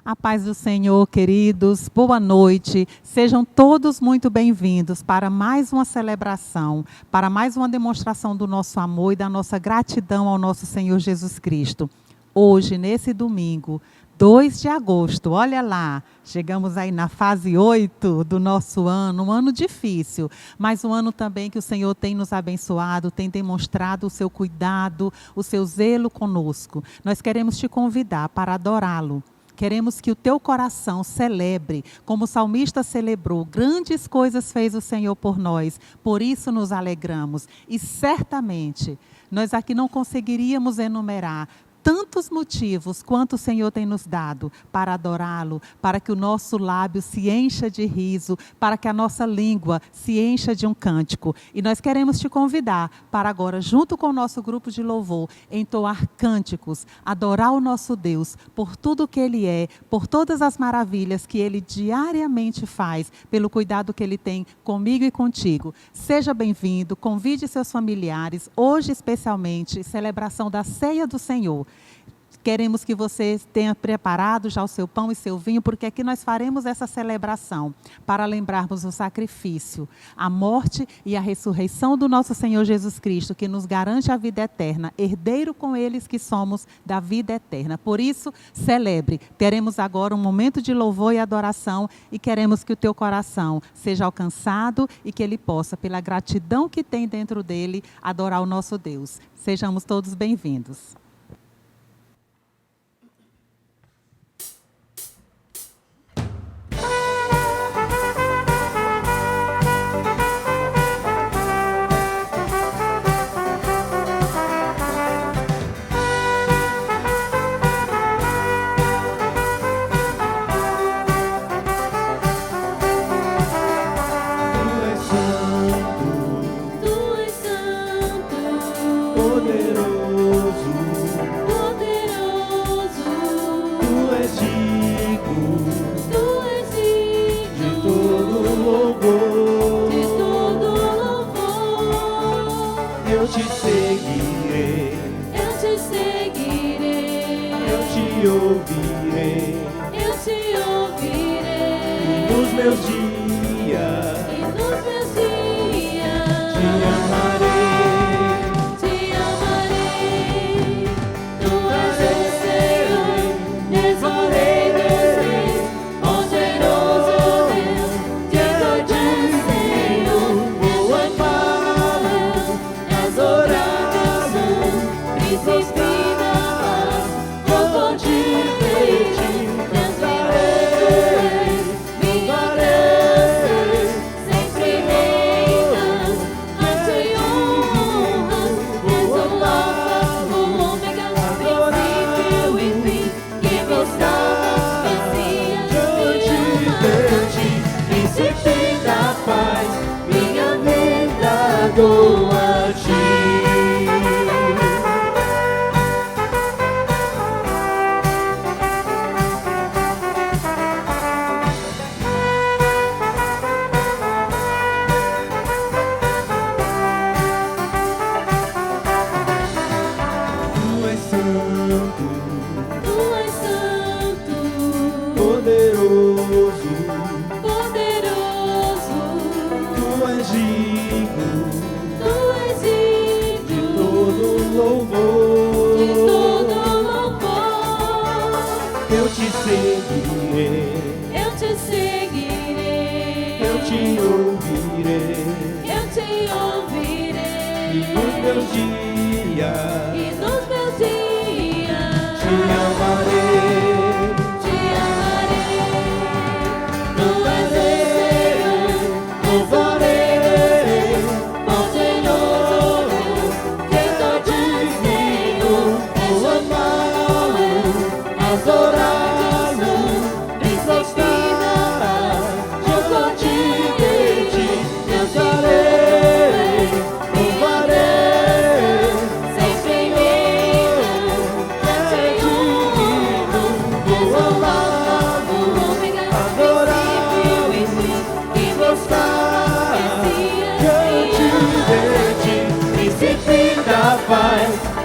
A paz do Senhor, queridos, boa noite. Sejam todos muito bem-vindos para mais uma celebração, para mais uma demonstração do nosso amor e da nossa gratidão ao nosso Senhor Jesus Cristo. Hoje, nesse domingo, 2 de agosto, olha lá, chegamos aí na fase 8 do nosso ano, um ano difícil, mas um ano também que o Senhor tem nos abençoado, tem demonstrado o seu cuidado, o seu zelo conosco. Nós queremos te convidar para adorá-lo. Queremos que o teu coração celebre, como o salmista celebrou, grandes coisas fez o Senhor por nós, por isso nos alegramos. E certamente, nós aqui não conseguiríamos enumerar tantos motivos quanto o Senhor tem nos dado para adorá-lo, para que o nosso lábio se encha de riso, para que a nossa língua se encha de um cântico. E nós queremos te convidar para agora, junto com o nosso grupo de louvor, entoar cânticos, adorar o nosso Deus por tudo que Ele é, por todas as maravilhas que Ele diariamente faz, pelo cuidado que Ele tem comigo e contigo. Seja bem-vindo, convide seus familiares, hoje especialmente, celebração da Ceia do Senhor. Queremos que você tenha preparado já o seu pão e seu vinho, porque aqui nós faremos essa celebração para lembrarmos o sacrifício, a morte e a ressurreição do nosso Senhor Jesus Cristo, que nos garante a vida eterna, herdeiro com eles que somos da vida eterna. Por isso, celebre. Teremos agora um momento de louvor e adoração e queremos que o teu coração seja alcançado e que ele possa, pela gratidão que tem dentro dele, adorar o nosso Deus. Sejamos todos bem-vindos.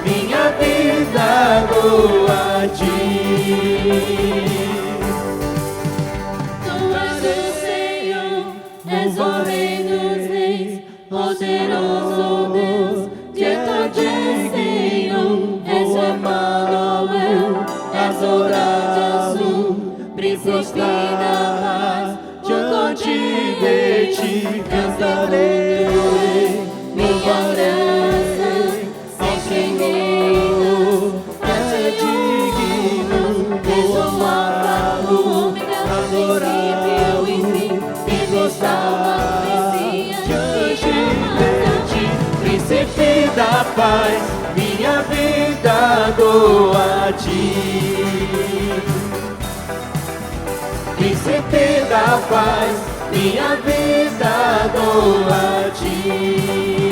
Minha vida dou a ti. paz, minha vida dou a ti. Príncipe da paz, minha vida dou a ti.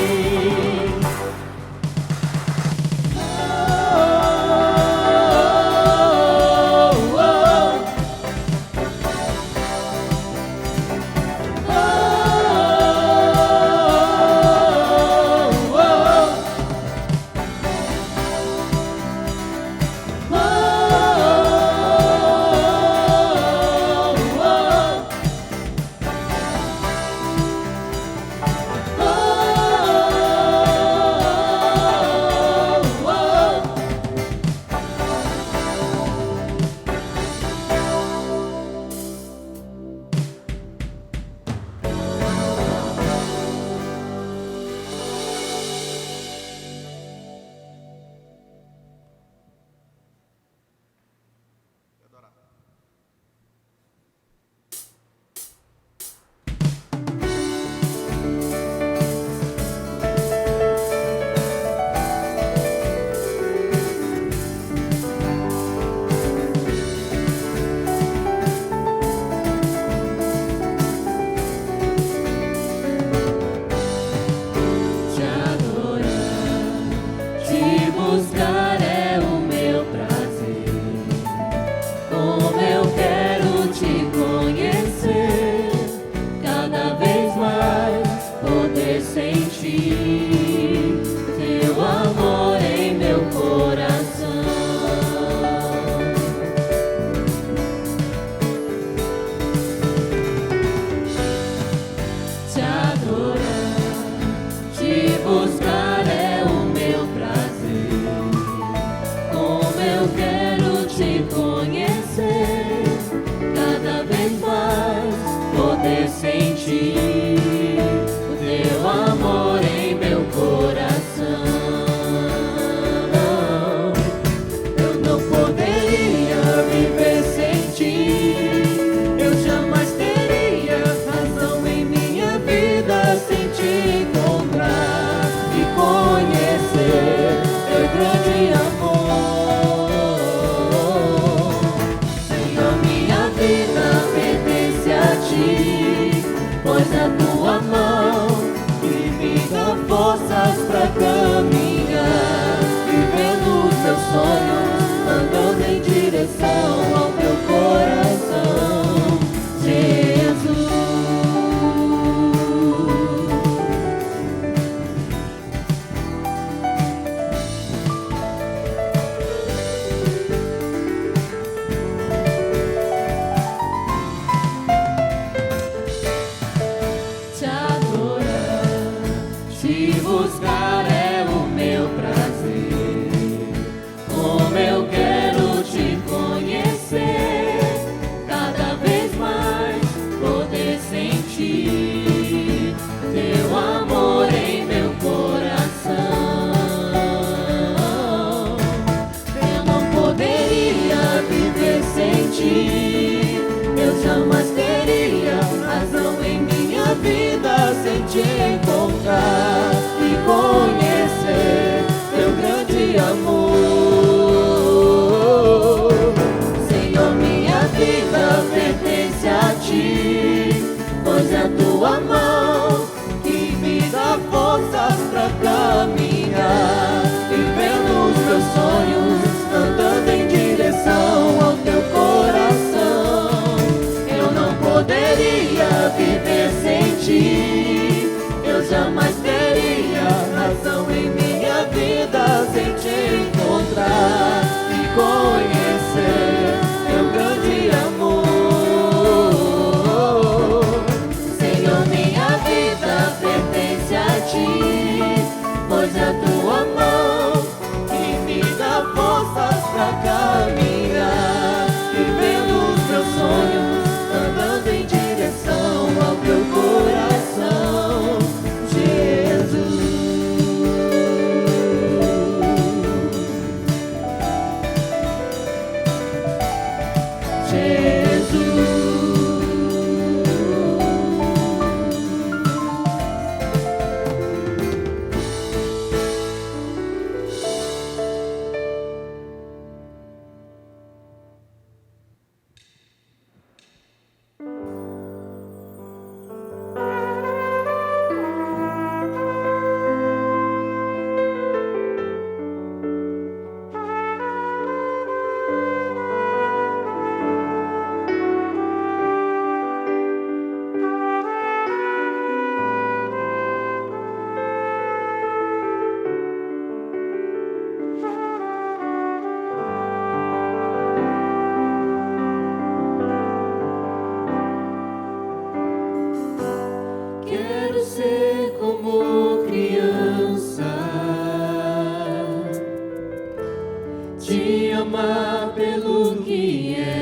te amar pelo que és,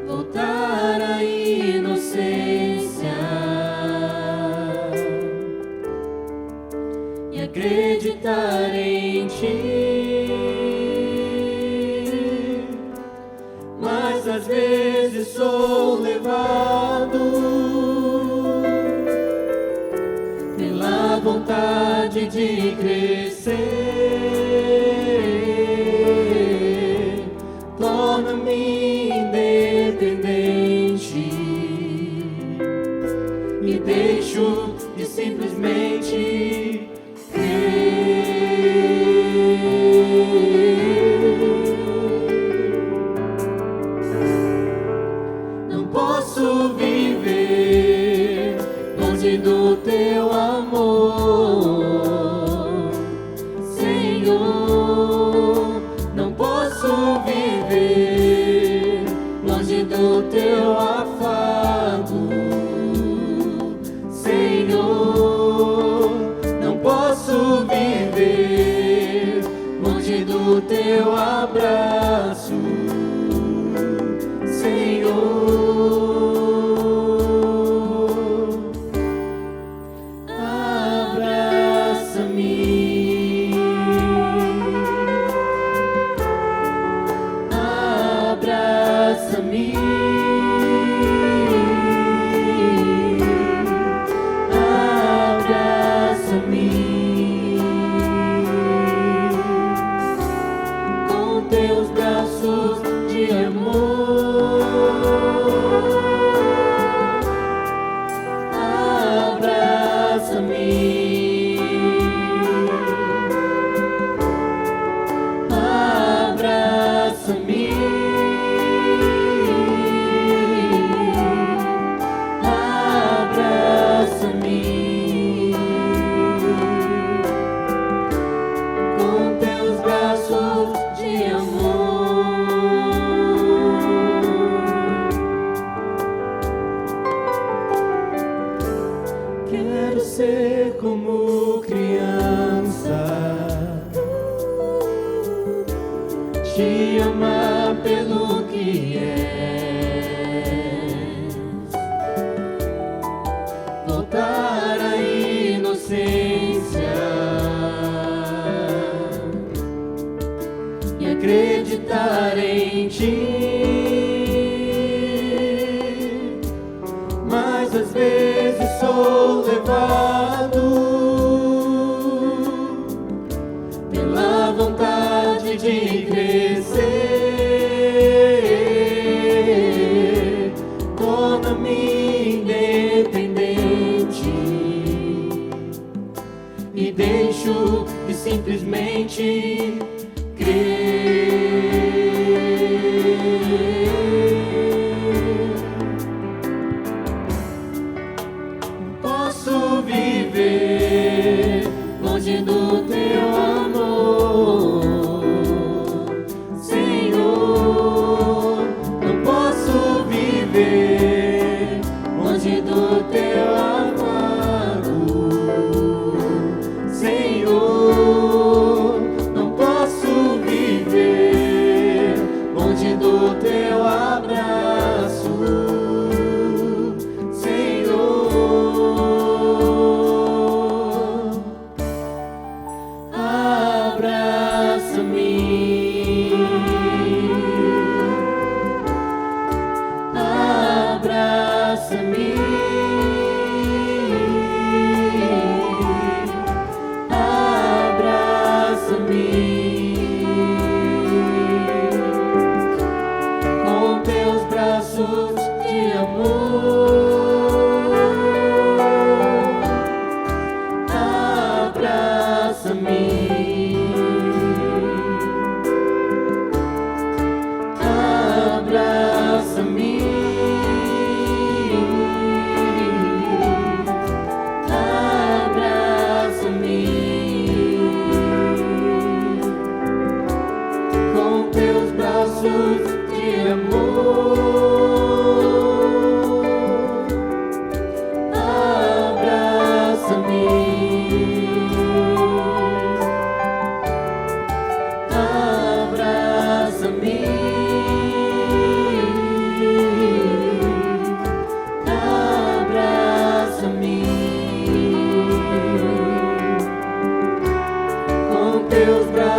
voltar à inocência e acreditar em ti. Mas às vezes sou levado pela vontade de crescer, torna-me independente e deixo de simplesmente crer. Não posso viver longe do teu amor, Senhor. Não posso viver longe do teu afago, Senhor. Não posso viver longe do teu abraço, Senhor. Quero ser como criança, te amar pelo que és, voltar à inocência e acreditar em ti. Mas às vezes sou levado pela vontade de crescer, torna-me independente e deixo de simplesmente crer. Posso viver longe do teu amor, Senhor. Não posso viver longe do teu afago, Senhor. Não posso viver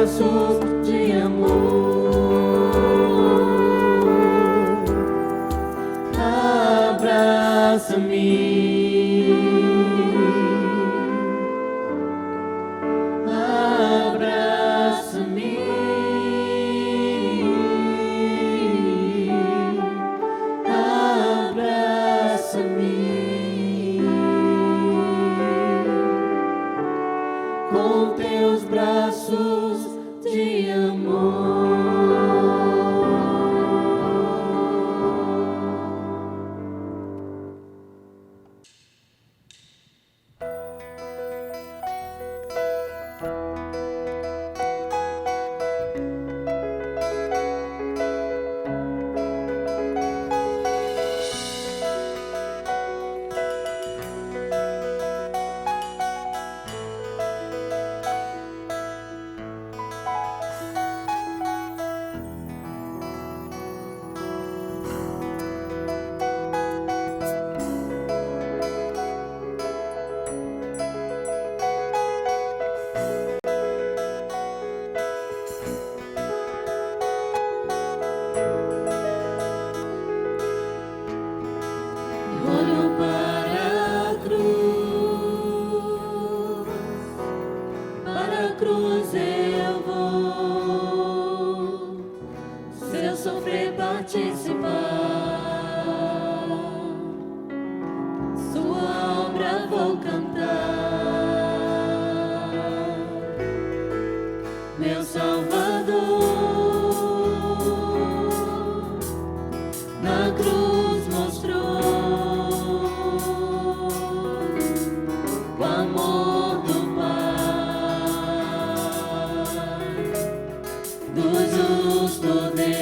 braços de amor. Abraça-me, abraça-me, abraça-me com teus braços de amor. Olho para a cruz eu vou, se eu sofrer participar, sua obra vou cantar, meu Salvador, na cruz mostrou o amor do Pai, do justo Deus.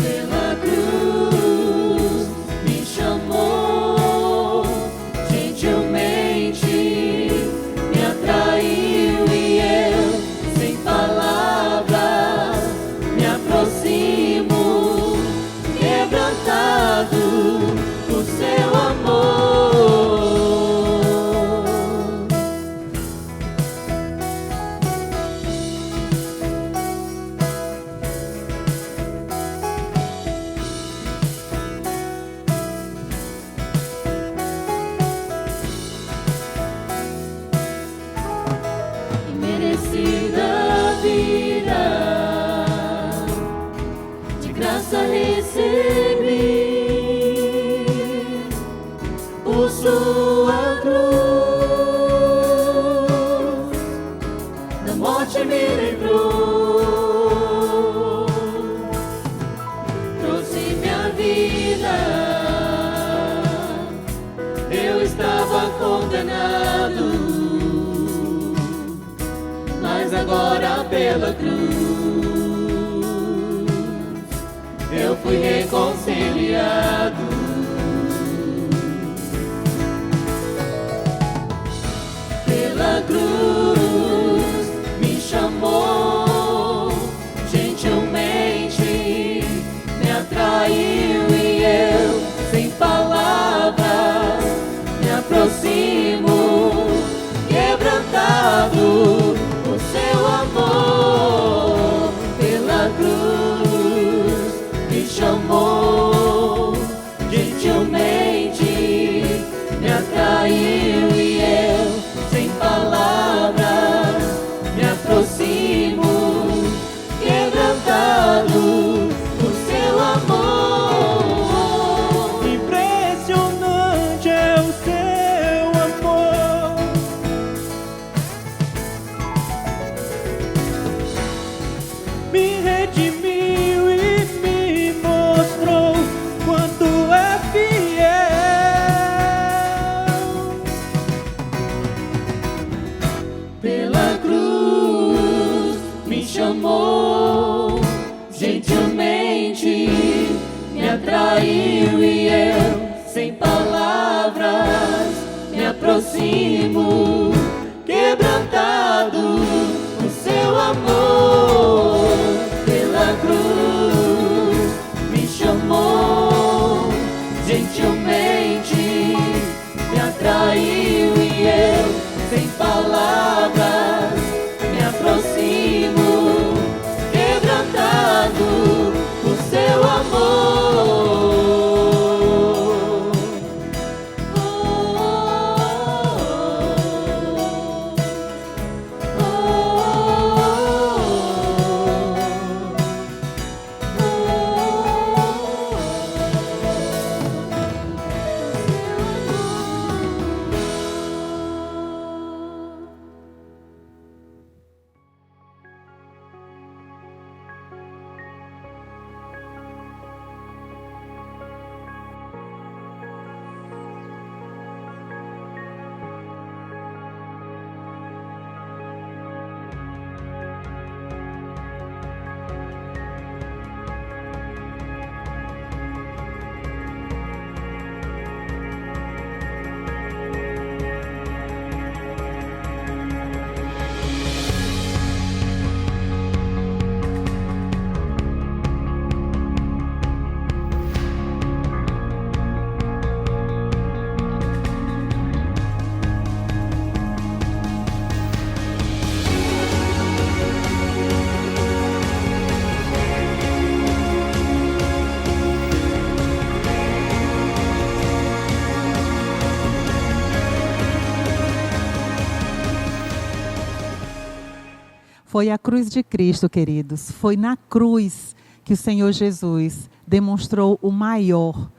Pela cruz me chamou, gentilmente me atraiu e eu, sem palavras, me aproximo, quebrantado por seu amor. Imerecida vida, de graça recebi, por sua cruz, da morte me livrou, trouxe minha vida. Eu estava condenado, mas agora pela cruz eu fui reconciliado. Pela cruz me chamou, gentilmente me atraiu e eu, sem palavras, me aproximo, quebrantado por seu amor. Pela cruz me chamou, gentilmente me atraiu e eu, sem palavras, me aproximo, quebrantado por seu amor. Impressionante é o seu amor, me redimiu e me mostrou quanto é fiel. Pela cruz me chamou, gentilmente me atraiu e eu, sem palavras, me aproximo, quebrantado por seu amor. Pela cruz me chamou, gentilmente me atraiu Foi a cruz de Cristo, queridos. Foi na cruz que o Senhor Jesus demonstrou o maior,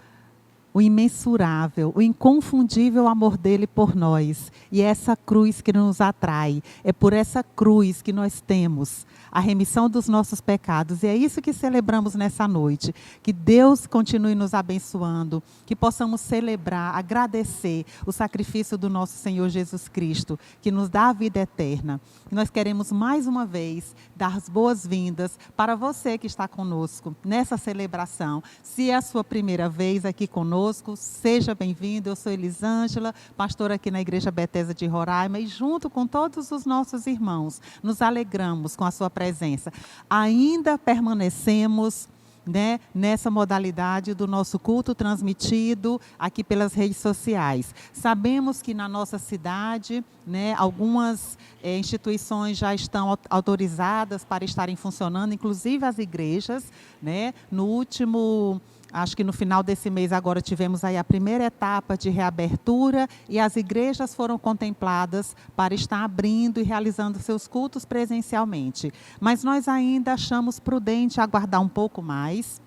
o imensurável, o inconfundível amor dele por nós. E é essa cruz que nos atrai. É por essa cruz que nós temos a remissão dos nossos pecados. E é isso que celebramos nessa noite. Que Deus continue nos abençoando, que possamos celebrar, agradecer o sacrifício do nosso Senhor Jesus Cristo, que nos dá a vida eterna. E nós queremos mais uma vez dar as boas-vindas para você que está conosco nessa celebração. Se é a sua primeira vez aqui conosco, seja bem-vindo. Eu sou Elisângela, pastora aqui na Igreja Bethesda de Roraima, e junto com todos os nossos irmãos, nos alegramos com a sua presença. Ainda permanecemos, né, nessa modalidade do nosso culto transmitido aqui pelas redes sociais. Sabemos que na nossa cidade, né, algumas instituições já estão autorizadas para estarem funcionando, inclusive as igrejas, né. No último, acho que no final desse mês agora tivemos aí a primeira etapa de reabertura e as igrejas foram contempladas para estar abrindo e realizando seus cultos presencialmente. Mas nós ainda achamos prudente aguardar um pouco mais,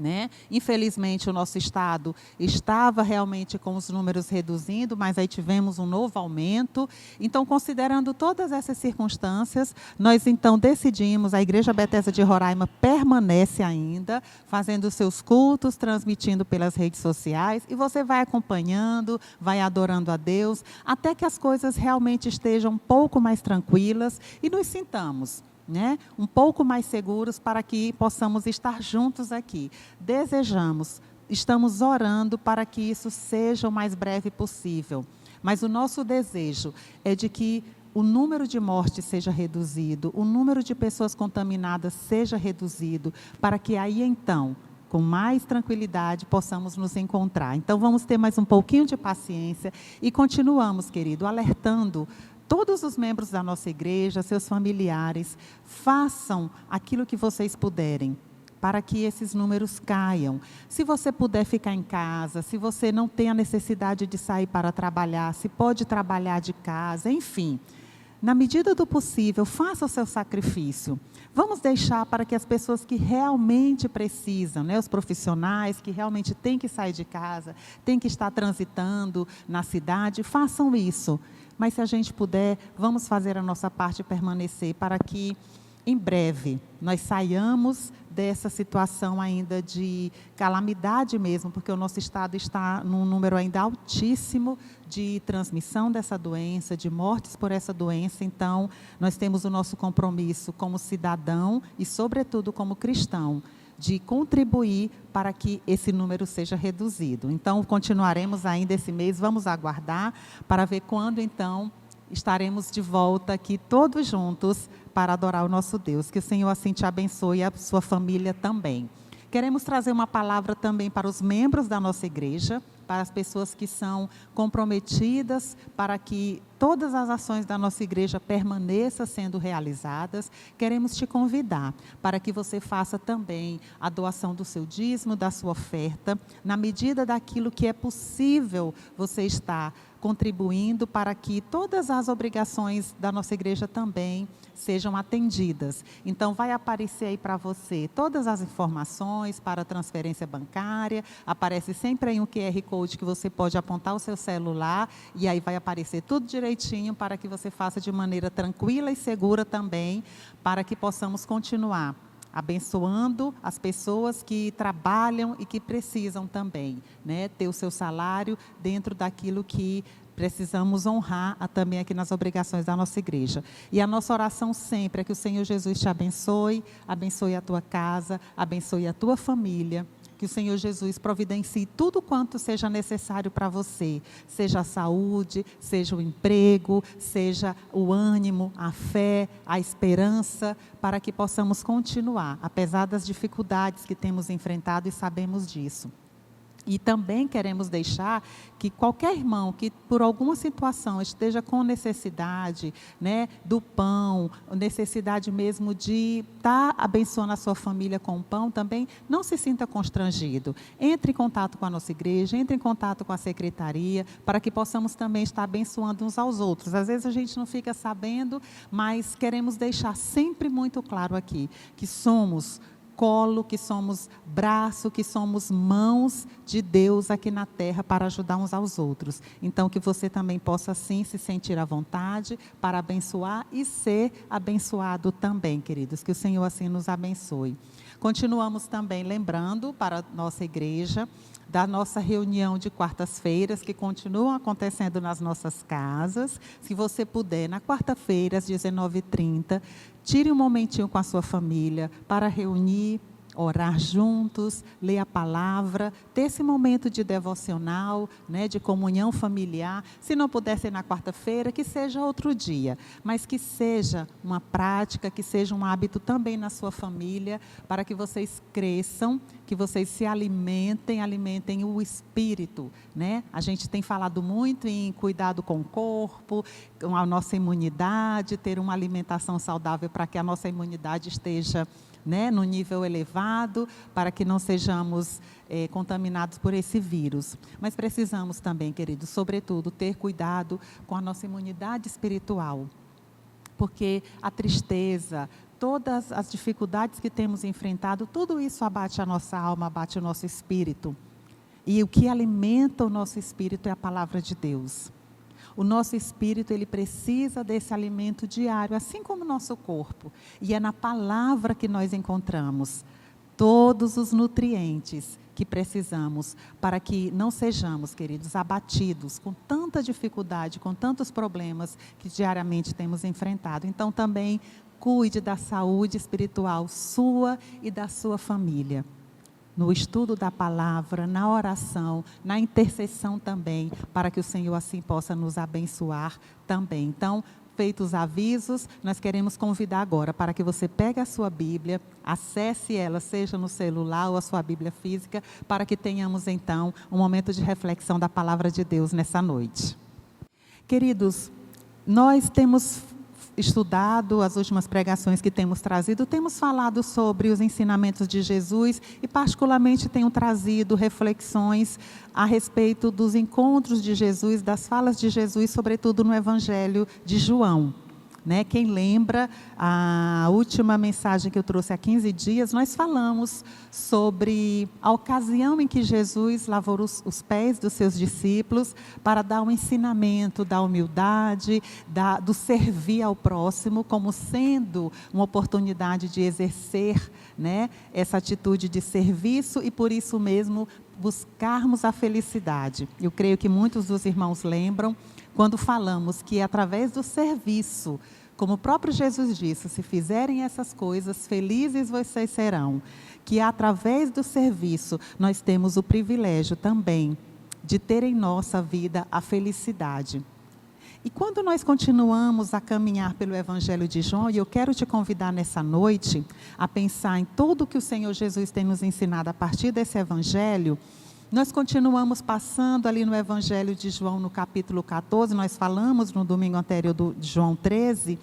né? Infelizmente, o nosso estado estava realmente com os números reduzindo, mas aí tivemos um novo aumento. Então, considerando todas essas circunstâncias, nós então decidimos, a Igreja Bethesda de Roraima permanece ainda, fazendo seus cultos, transmitindo pelas redes sociais, e você vai acompanhando, vai adorando a Deus, até que as coisas realmente estejam um pouco mais tranquilas e nos sintamos, né, um pouco mais seguros para que possamos estar juntos aqui. Desejamos, estamos orando para que isso seja o mais breve possível. Mas o nosso desejo é de que o número de mortes seja reduzido, o número de pessoas contaminadas seja reduzido, para que aí então, com mais tranquilidade, possamos nos encontrar. Então vamos ter mais um pouquinho de paciência e continuamos, querido, alertando todos os membros da nossa igreja, seus familiares, façam aquilo que vocês puderem, para que esses números caiam. Se você puder ficar em casa, se você não tem a necessidade de sair para trabalhar, se pode trabalhar de casa, enfim, na medida do possível, faça o seu sacrifício. Vamos deixar para que as pessoas que realmente precisam, né, os profissionais que realmente têm que sair de casa, têm que estar transitando na cidade, façam isso. Mas se a gente puder, vamos fazer a nossa parte permanecer para que, em breve, nós saiamos dessa situação ainda de calamidade mesmo, porque o nosso estado está num número ainda altíssimo de transmissão dessa doença, de mortes por essa doença. Então, nós temos o nosso compromisso como cidadão e, sobretudo, como cristão, de contribuir para que esse número seja reduzido. Então, continuaremos ainda esse mês, vamos aguardar para ver quando, então, estaremos de volta aqui todos juntos para adorar o nosso Deus. Que o Senhor assim te abençoe e a sua família também. Queremos trazer uma palavra também para os membros da nossa igreja, para as pessoas que são comprometidas, para que todas as ações da nossa igreja permaneçam sendo realizadas. Queremos te convidar para que você faça também a doação do seu dízimo, da sua oferta, na medida daquilo que é possível você estar contribuindo para que todas as obrigações da nossa igreja também sejam atendidas. Então, vai aparecer aí para você todas as informações para transferência bancária, aparece sempre aí um QR Code que você pode apontar o seu celular e aí vai aparecer tudo direitinho para que você faça de maneira tranquila e segura também, para que possamos continuar abençoando as pessoas que trabalham e que precisam também, né, ter o seu salário dentro daquilo que precisamos honrar também aqui nas obrigações da nossa igreja. E a nossa oração sempre é que o Senhor Jesus te abençoe, abençoe a tua casa, abençoe a tua família, que o Senhor Jesus providencie tudo quanto seja necessário para você, seja a saúde, seja o emprego, seja o ânimo, a fé, a esperança, para que possamos continuar, apesar das dificuldades que temos enfrentado e sabemos disso. E também queremos deixar que qualquer irmão que por alguma situação esteja com necessidade, né, do pão, necessidade mesmo de estar abençoando a sua família com o pão, também não se sinta constrangido. Entre em contato com a nossa igreja, entre em contato com a secretaria, para que possamos também estar abençoando uns aos outros. Às vezes a gente não fica sabendo, mas queremos deixar sempre muito claro aqui, que somos colo, que somos braço, que somos mãos de Deus aqui na terra para ajudar uns aos outros. Então, que você também possa, sim, se sentir à vontade para abençoar e ser abençoado também, queridos. Que o Senhor assim nos abençoe. Continuamos também lembrando para a nossa igreja da nossa reunião de quartas-feiras, que continuam acontecendo nas nossas casas. Se você puder, na quarta-feira, às 19h30, tire um momentinho com a sua família para reunir, orar juntos, ler a palavra, ter esse momento de devocional, né, de comunhão familiar. Se não puder ser na quarta-feira, que seja outro dia, mas que seja uma prática, que seja um hábito também na sua família, para que vocês cresçam, que vocês se alimentem o espírito, né? A gente tem falado muito em cuidado com o corpo, com a nossa imunidade, ter uma alimentação saudável para que a nossa imunidade esteja, né, no nível elevado, para que não sejamos contaminados por esse vírus. Mas precisamos também, queridos, sobretudo, ter cuidado com a nossa imunidade espiritual, porque a tristeza, todas as dificuldades que temos enfrentado, tudo isso abate a nossa alma, abate o nosso espírito. E o que alimenta o nosso espírito é a palavra de Deus. O nosso espírito, ele precisa desse alimento diário, assim como o nosso corpo. E é na palavra que nós encontramos todos os nutrientes que precisamos para que não sejamos, queridos, abatidos com tanta dificuldade, com tantos problemas que diariamente temos enfrentado. Então, também cuide da saúde espiritual sua e da sua família. No estudo da palavra, na oração, na intercessão também, para que o Senhor assim possa nos abençoar também. Então, feitos os avisos, nós queremos convidar agora para que você pegue a sua Bíblia, acesse ela, seja no celular ou a sua Bíblia física, para que tenhamos então um momento de reflexão da palavra de Deus nessa noite. Queridos, nós temos estudado as últimas pregações que temos trazido, temos falado sobre os ensinamentos de Jesus e particularmente tenho trazido reflexões a respeito dos encontros de Jesus, das falas de Jesus, sobretudo no Evangelho de João. Né? Quem lembra, a última mensagem que eu trouxe há 15 dias, nós falamos sobre a ocasião em que Jesus lavou os pés dos seus discípulos para dar um ensinamento da humildade, do servir ao próximo, como sendo uma oportunidade de exercer, né, essa atitude de serviço e por isso mesmo buscarmos a felicidade. Eu creio que muitos dos irmãos lembram quando falamos que através do serviço, como o próprio Jesus disse, se fizerem essas coisas, felizes vocês serão. Que através do serviço nós temos o privilégio também de ter em nossa vida a felicidade. E quando nós continuamos a caminhar pelo Evangelho de João, e eu quero te convidar nessa noite a pensar em tudo que o Senhor Jesus tem nos ensinado a partir desse Evangelho, nós continuamos passando ali no Evangelho de João, no capítulo 14, nós falamos no domingo anterior de João 13,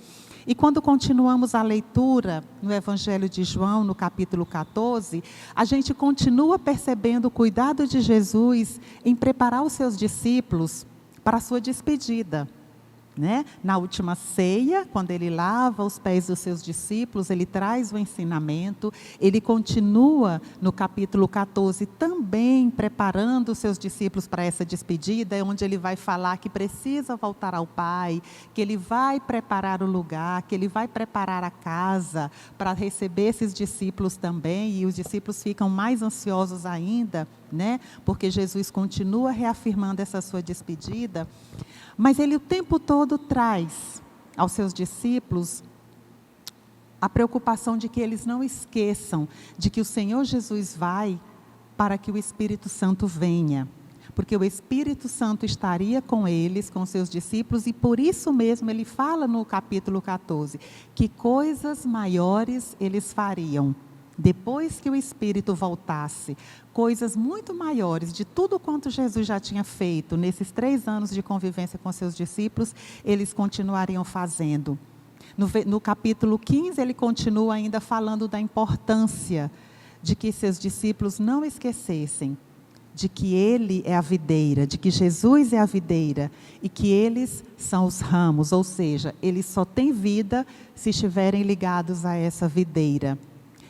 e quando continuamos a leitura no Evangelho de João, no capítulo 14, a gente continua percebendo o cuidado de Jesus em preparar os seus discípulos para a sua despedida. Né? Na última ceia, quando ele lava os pés dos seus discípulos, ele traz o ensinamento, ele continua no capítulo 14 também preparando os seus discípulos para essa despedida, onde ele vai falar que precisa voltar ao Pai, que ele vai preparar o lugar, que ele vai preparar a casa para receber esses discípulos também, e os discípulos ficam mais ansiosos ainda, né? Porque Jesus continua reafirmando essa sua despedida. Mas ele o tempo todo traz aos seus discípulos a preocupação de que eles não esqueçam de que o Senhor Jesus vai para que o Espírito Santo venha. Porque o Espírito Santo estaria com eles, com seus discípulos, e por isso mesmo ele fala no capítulo 14, que coisas maiores eles fariam. depois que o Espírito voltasse, coisas muito maiores de tudo quanto Jesus já tinha feito nesses 3 anos de convivência com seus discípulos, eles continuariam fazendo. No capítulo 15, ele continua ainda falando da importância de que seus discípulos não esquecessem de que ele é a videira, de que Jesus é a videira e que eles são os ramos, ou seja, eles só têm vida se estiverem ligados a essa videira.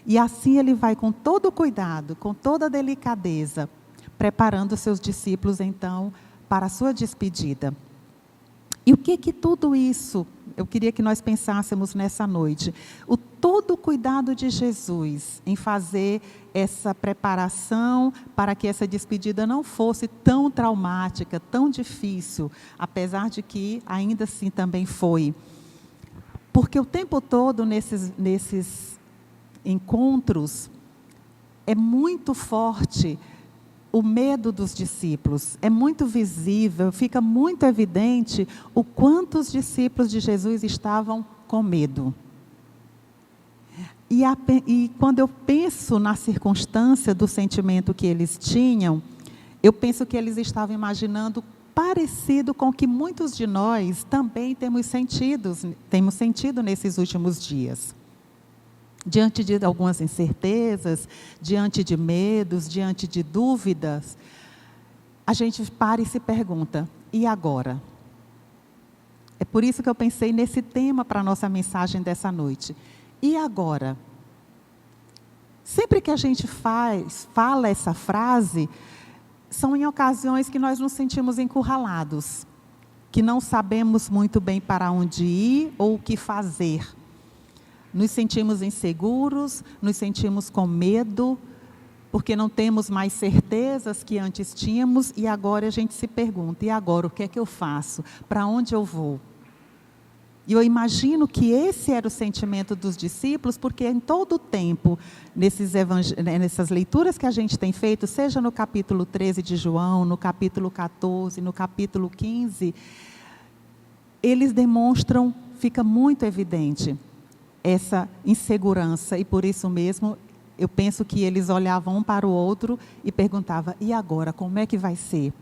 E assim ele vai com todo o cuidado, com toda a delicadeza, preparando seus discípulos então para a sua despedida. E o que tudo isso, eu queria que nós pensássemos nessa noite, todo o cuidado de Jesus em fazer essa preparação para que essa despedida não fosse tão traumática, tão difícil, apesar de que ainda assim também foi. Porque o tempo todo nesses encontros é muito forte o medo dos discípulos, é muito visível, fica muito evidente o quanto os discípulos de Jesus estavam com medo. E quando eu penso na circunstância do sentimento que eles tinham, eu penso que eles estavam imaginando parecido com o que muitos de nós também temos sentido nesses últimos dias. Diante de algumas incertezas, diante de medos, diante de dúvidas, a gente para e se pergunta, e agora? É por isso que eu pensei nesse tema para a nossa mensagem dessa noite. E agora? Sempre que a gente fala essa frase, são em ocasiões que nós nos sentimos encurralados, que não sabemos muito bem para onde ir ou o que fazer. Nos sentimos inseguros, nos sentimos com medo, porque não temos mais certezas que antes tínhamos, e agora a gente se pergunta, e agora o que é que eu faço? Para onde eu vou? E eu imagino que esse era o sentimento dos discípulos, porque em todo o tempo, nessas leituras que a gente tem feito, seja no capítulo 13 de João, no capítulo 14, no capítulo 15, eles demonstram, fica muito evidente, essa insegurança, e por isso mesmo, eu penso que eles olhavam um para o outro e perguntavam, e agora, como é que vai ser?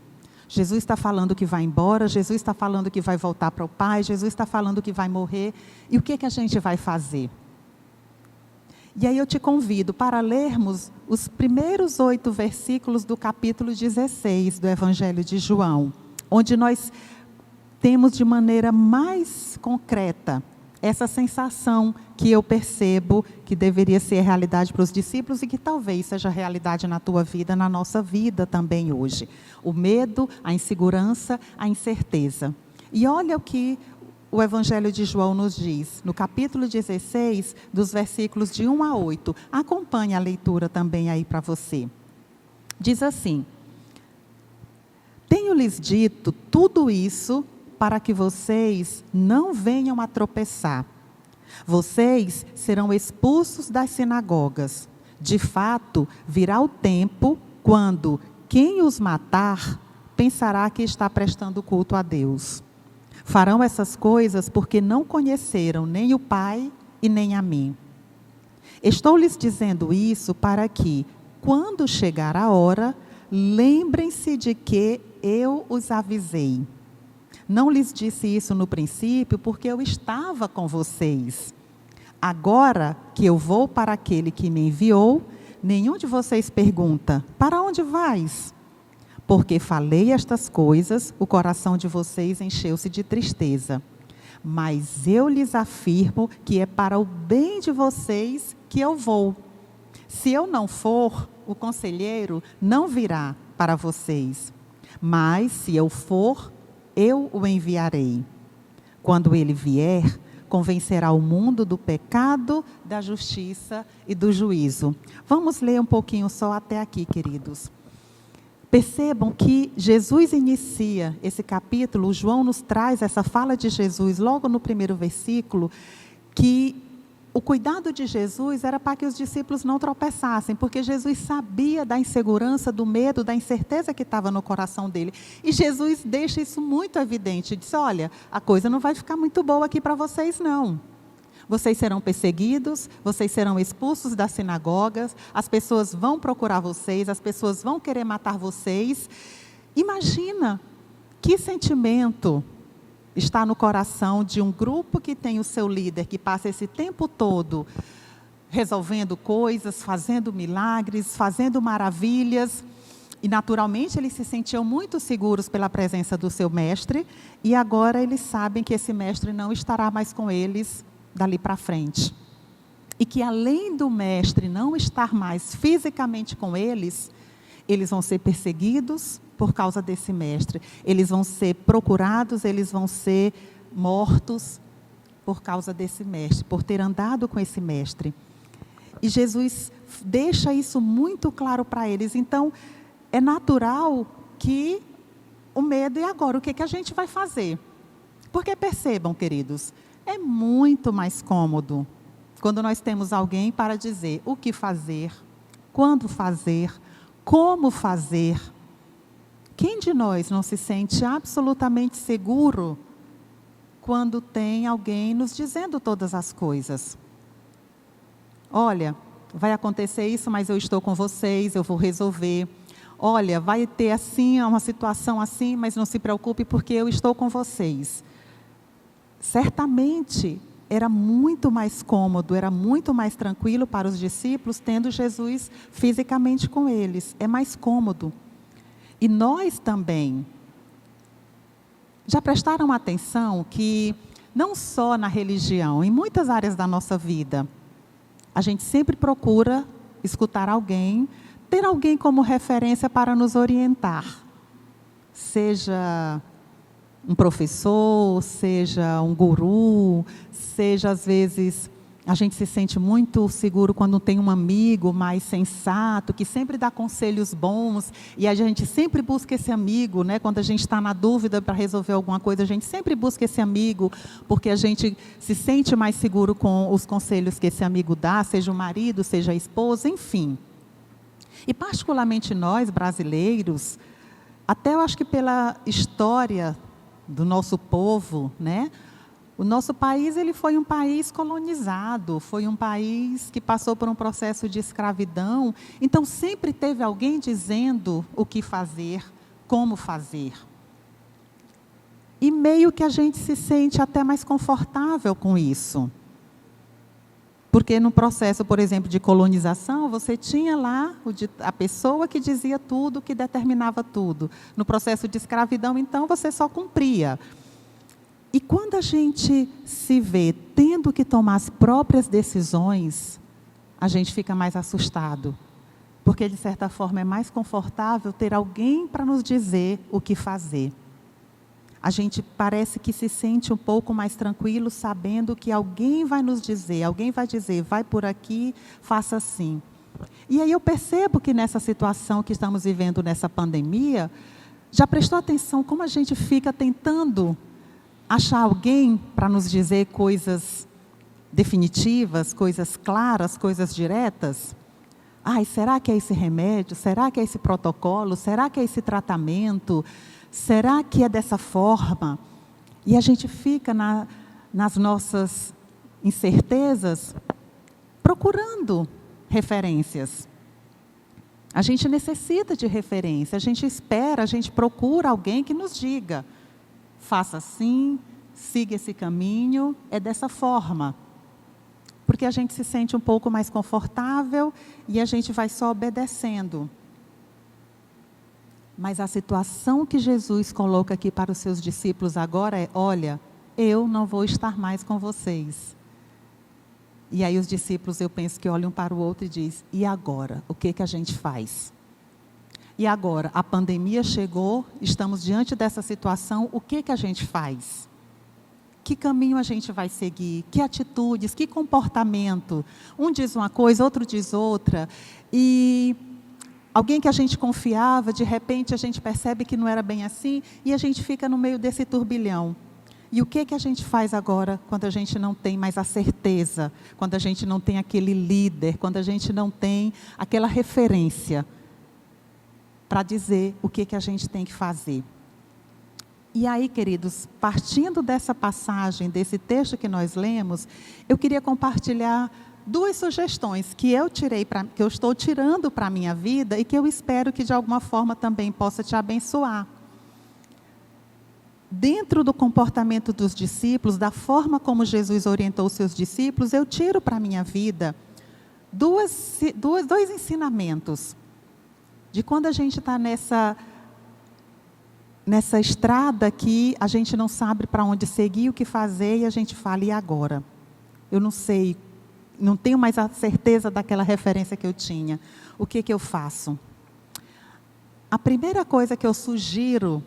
Jesus está falando que vai embora, Jesus está falando que vai voltar para o Pai, Jesus está falando que vai morrer, e o que a gente vai fazer? E aí eu te convido para lermos os primeiros 8 versículos do capítulo 16 do Evangelho de João, onde nós temos de maneira mais concreta essa sensação que eu percebo que deveria ser realidade para os discípulos e que talvez seja realidade na tua vida, na nossa vida também hoje. O medo, a insegurança, a incerteza. E olha o que o Evangelho de João nos diz, no capítulo 16, dos versículos de 1 a 8. Acompanhe a leitura também aí para você. Diz assim: tenho-lhes dito tudo isso para que vocês não venham a tropeçar. Vocês serão expulsos das sinagogas. De fato, virá o tempo quando quem os matar pensará que está prestando culto a Deus. Farão essas coisas porque não conheceram nem o Pai e nem a mim. Estou lhes dizendo isso para que, quando chegar a hora, lembrem-se de que eu os avisei. Não lhes disse isso no princípio, porque eu estava com vocês. Agora que eu vou para aquele que me enviou, nenhum de vocês pergunta, para onde vais? Porque falei estas coisas, o coração de vocês encheu-se de tristeza. Mas eu lhes afirmo que é para o bem de vocês que eu vou. Se eu não for, o conselheiro não virá para vocês. Mas se eu for, eu o enviarei. Quando ele vier, convencerá o mundo do pecado, da justiça e do juízo. Vamos ler um pouquinho só até aqui, queridos. Percebam que Jesus inicia esse capítulo, João nos traz essa fala de Jesus logo no primeiro versículo, que o cuidado de Jesus era para que os discípulos não tropeçassem, porque Jesus sabia da insegurança, do medo, da incerteza que estava no coração dele. E Jesus deixa isso muito evidente, diz, olha, a coisa não vai ficar muito boa aqui para vocês não. vocês serão perseguidos, vocês serão expulsos das sinagogas, as pessoas vão procurar vocês, as pessoas vão querer matar vocês. Imagina que sentimento está no coração de um grupo que tem o seu líder, que passa esse tempo todo resolvendo coisas, fazendo milagres, fazendo maravilhas. E naturalmente eles se sentiam muito seguros pela presença do seu mestre, e agora eles sabem que esse mestre não estará mais com eles dali para frente. E que além do mestre não estar mais fisicamente com eles, eles vão ser perseguidos por causa desse mestre. Eles vão ser procurados, eles vão ser mortos por causa desse mestre, por ter andado com esse mestre. E Jesus deixa isso muito claro para eles. Então, é natural que o medo, e agora, o que a gente vai fazer? Porque percebam, queridos, é muito mais cômodo quando nós temos alguém para dizer o que fazer, quando fazer, como fazer. Quem de nós não se sente absolutamente seguro quando tem alguém nos dizendo todas as coisas? Olha, vai acontecer isso, mas eu estou com vocês, eu vou resolver. Olha, vai ter assim, uma situação assim, mas não se preocupe porque eu estou com vocês. Certamente era muito mais cômodo, era muito mais tranquilo para os discípulos tendo Jesus fisicamente com eles. É mais cômodo. E nós também. Já prestaram atenção que não só na religião, em muitas áreas da nossa vida, a gente sempre procura escutar alguém, ter alguém como referência para nos orientar. Seja um professor, seja um guru, seja às vezes a gente se sente muito seguro quando tem um amigo mais sensato, que sempre dá conselhos bons, e a gente sempre busca esse amigo, né? Quando a gente está na dúvida para resolver alguma coisa, a gente sempre busca esse amigo, porque a gente se sente mais seguro com os conselhos que esse amigo dá, seja o marido, seja a esposa, enfim. E particularmente nós, brasileiros, até eu acho que pela história do nosso povo, né? O nosso país, ele foi um país colonizado, foi um país que passou por um processo de escravidão, então sempre teve alguém dizendo o que fazer, como fazer. E meio que a gente se sente até mais confortável com isso. Porque no processo, por exemplo, de colonização, você tinha lá a pessoa que dizia tudo, que determinava tudo. No processo de escravidão, então, você só cumpria. E quando a gente se vê tendo que tomar as próprias decisões, a gente fica mais assustado. Porque, de certa forma, é mais confortável ter alguém para nos dizer o que fazer. A gente parece que se sente um pouco mais tranquilo, sabendo que alguém vai nos dizer, alguém vai dizer, vai por aqui, faça assim. E aí eu percebo que nessa situação que estamos vivendo, nessa pandemia, já prestou atenção como a gente fica tentando achar alguém para nos dizer coisas definitivas, coisas claras, coisas diretas? Ai, será que é esse remédio? Será que é esse protocolo? Será que é esse tratamento? Será que é dessa forma? E a gente fica nas nossas incertezas procurando referências. A gente necessita de referência, a gente espera, a gente procura alguém que nos diga: faça assim, siga esse caminho, é dessa forma. Porque a gente se sente um pouco mais confortável e a gente vai só obedecendo. Mas a situação que Jesus coloca aqui para os seus discípulos agora é: olha, eu não vou estar mais com vocês. E aí os discípulos, eu penso que olham para o outro e dizem: e agora? O que a gente faz? E agora? A pandemia chegou, estamos diante dessa situação, o que a gente faz? Que caminho a gente vai seguir? Que atitudes? Que comportamento? Um diz uma coisa, outro diz outra. E alguém que a gente confiava, de repente a gente percebe que não era bem assim, e a gente fica no meio desse turbilhão. E o que a gente faz agora, quando a gente não tem mais a certeza, quando a gente não tem aquele líder, quando a gente não tem aquela referência para dizer o que a gente tem que fazer? E aí, queridos, partindo dessa passagem, desse texto que nós lemos, eu queria compartilhar 2 sugestões que eu estou tirando para a minha vida e que eu espero que de alguma forma também possa te abençoar. Dentro do comportamento dos discípulos, da forma como Jesus orientou os seus discípulos, eu tiro para a minha vida dois ensinamentos. De quando a gente está nessa estrada que a gente não sabe para onde seguir, o que fazer, e a gente fala, e agora? Eu não sei, não tenho mais a certeza daquela referência que eu tinha. O que eu faço? A primeira coisa que eu sugiro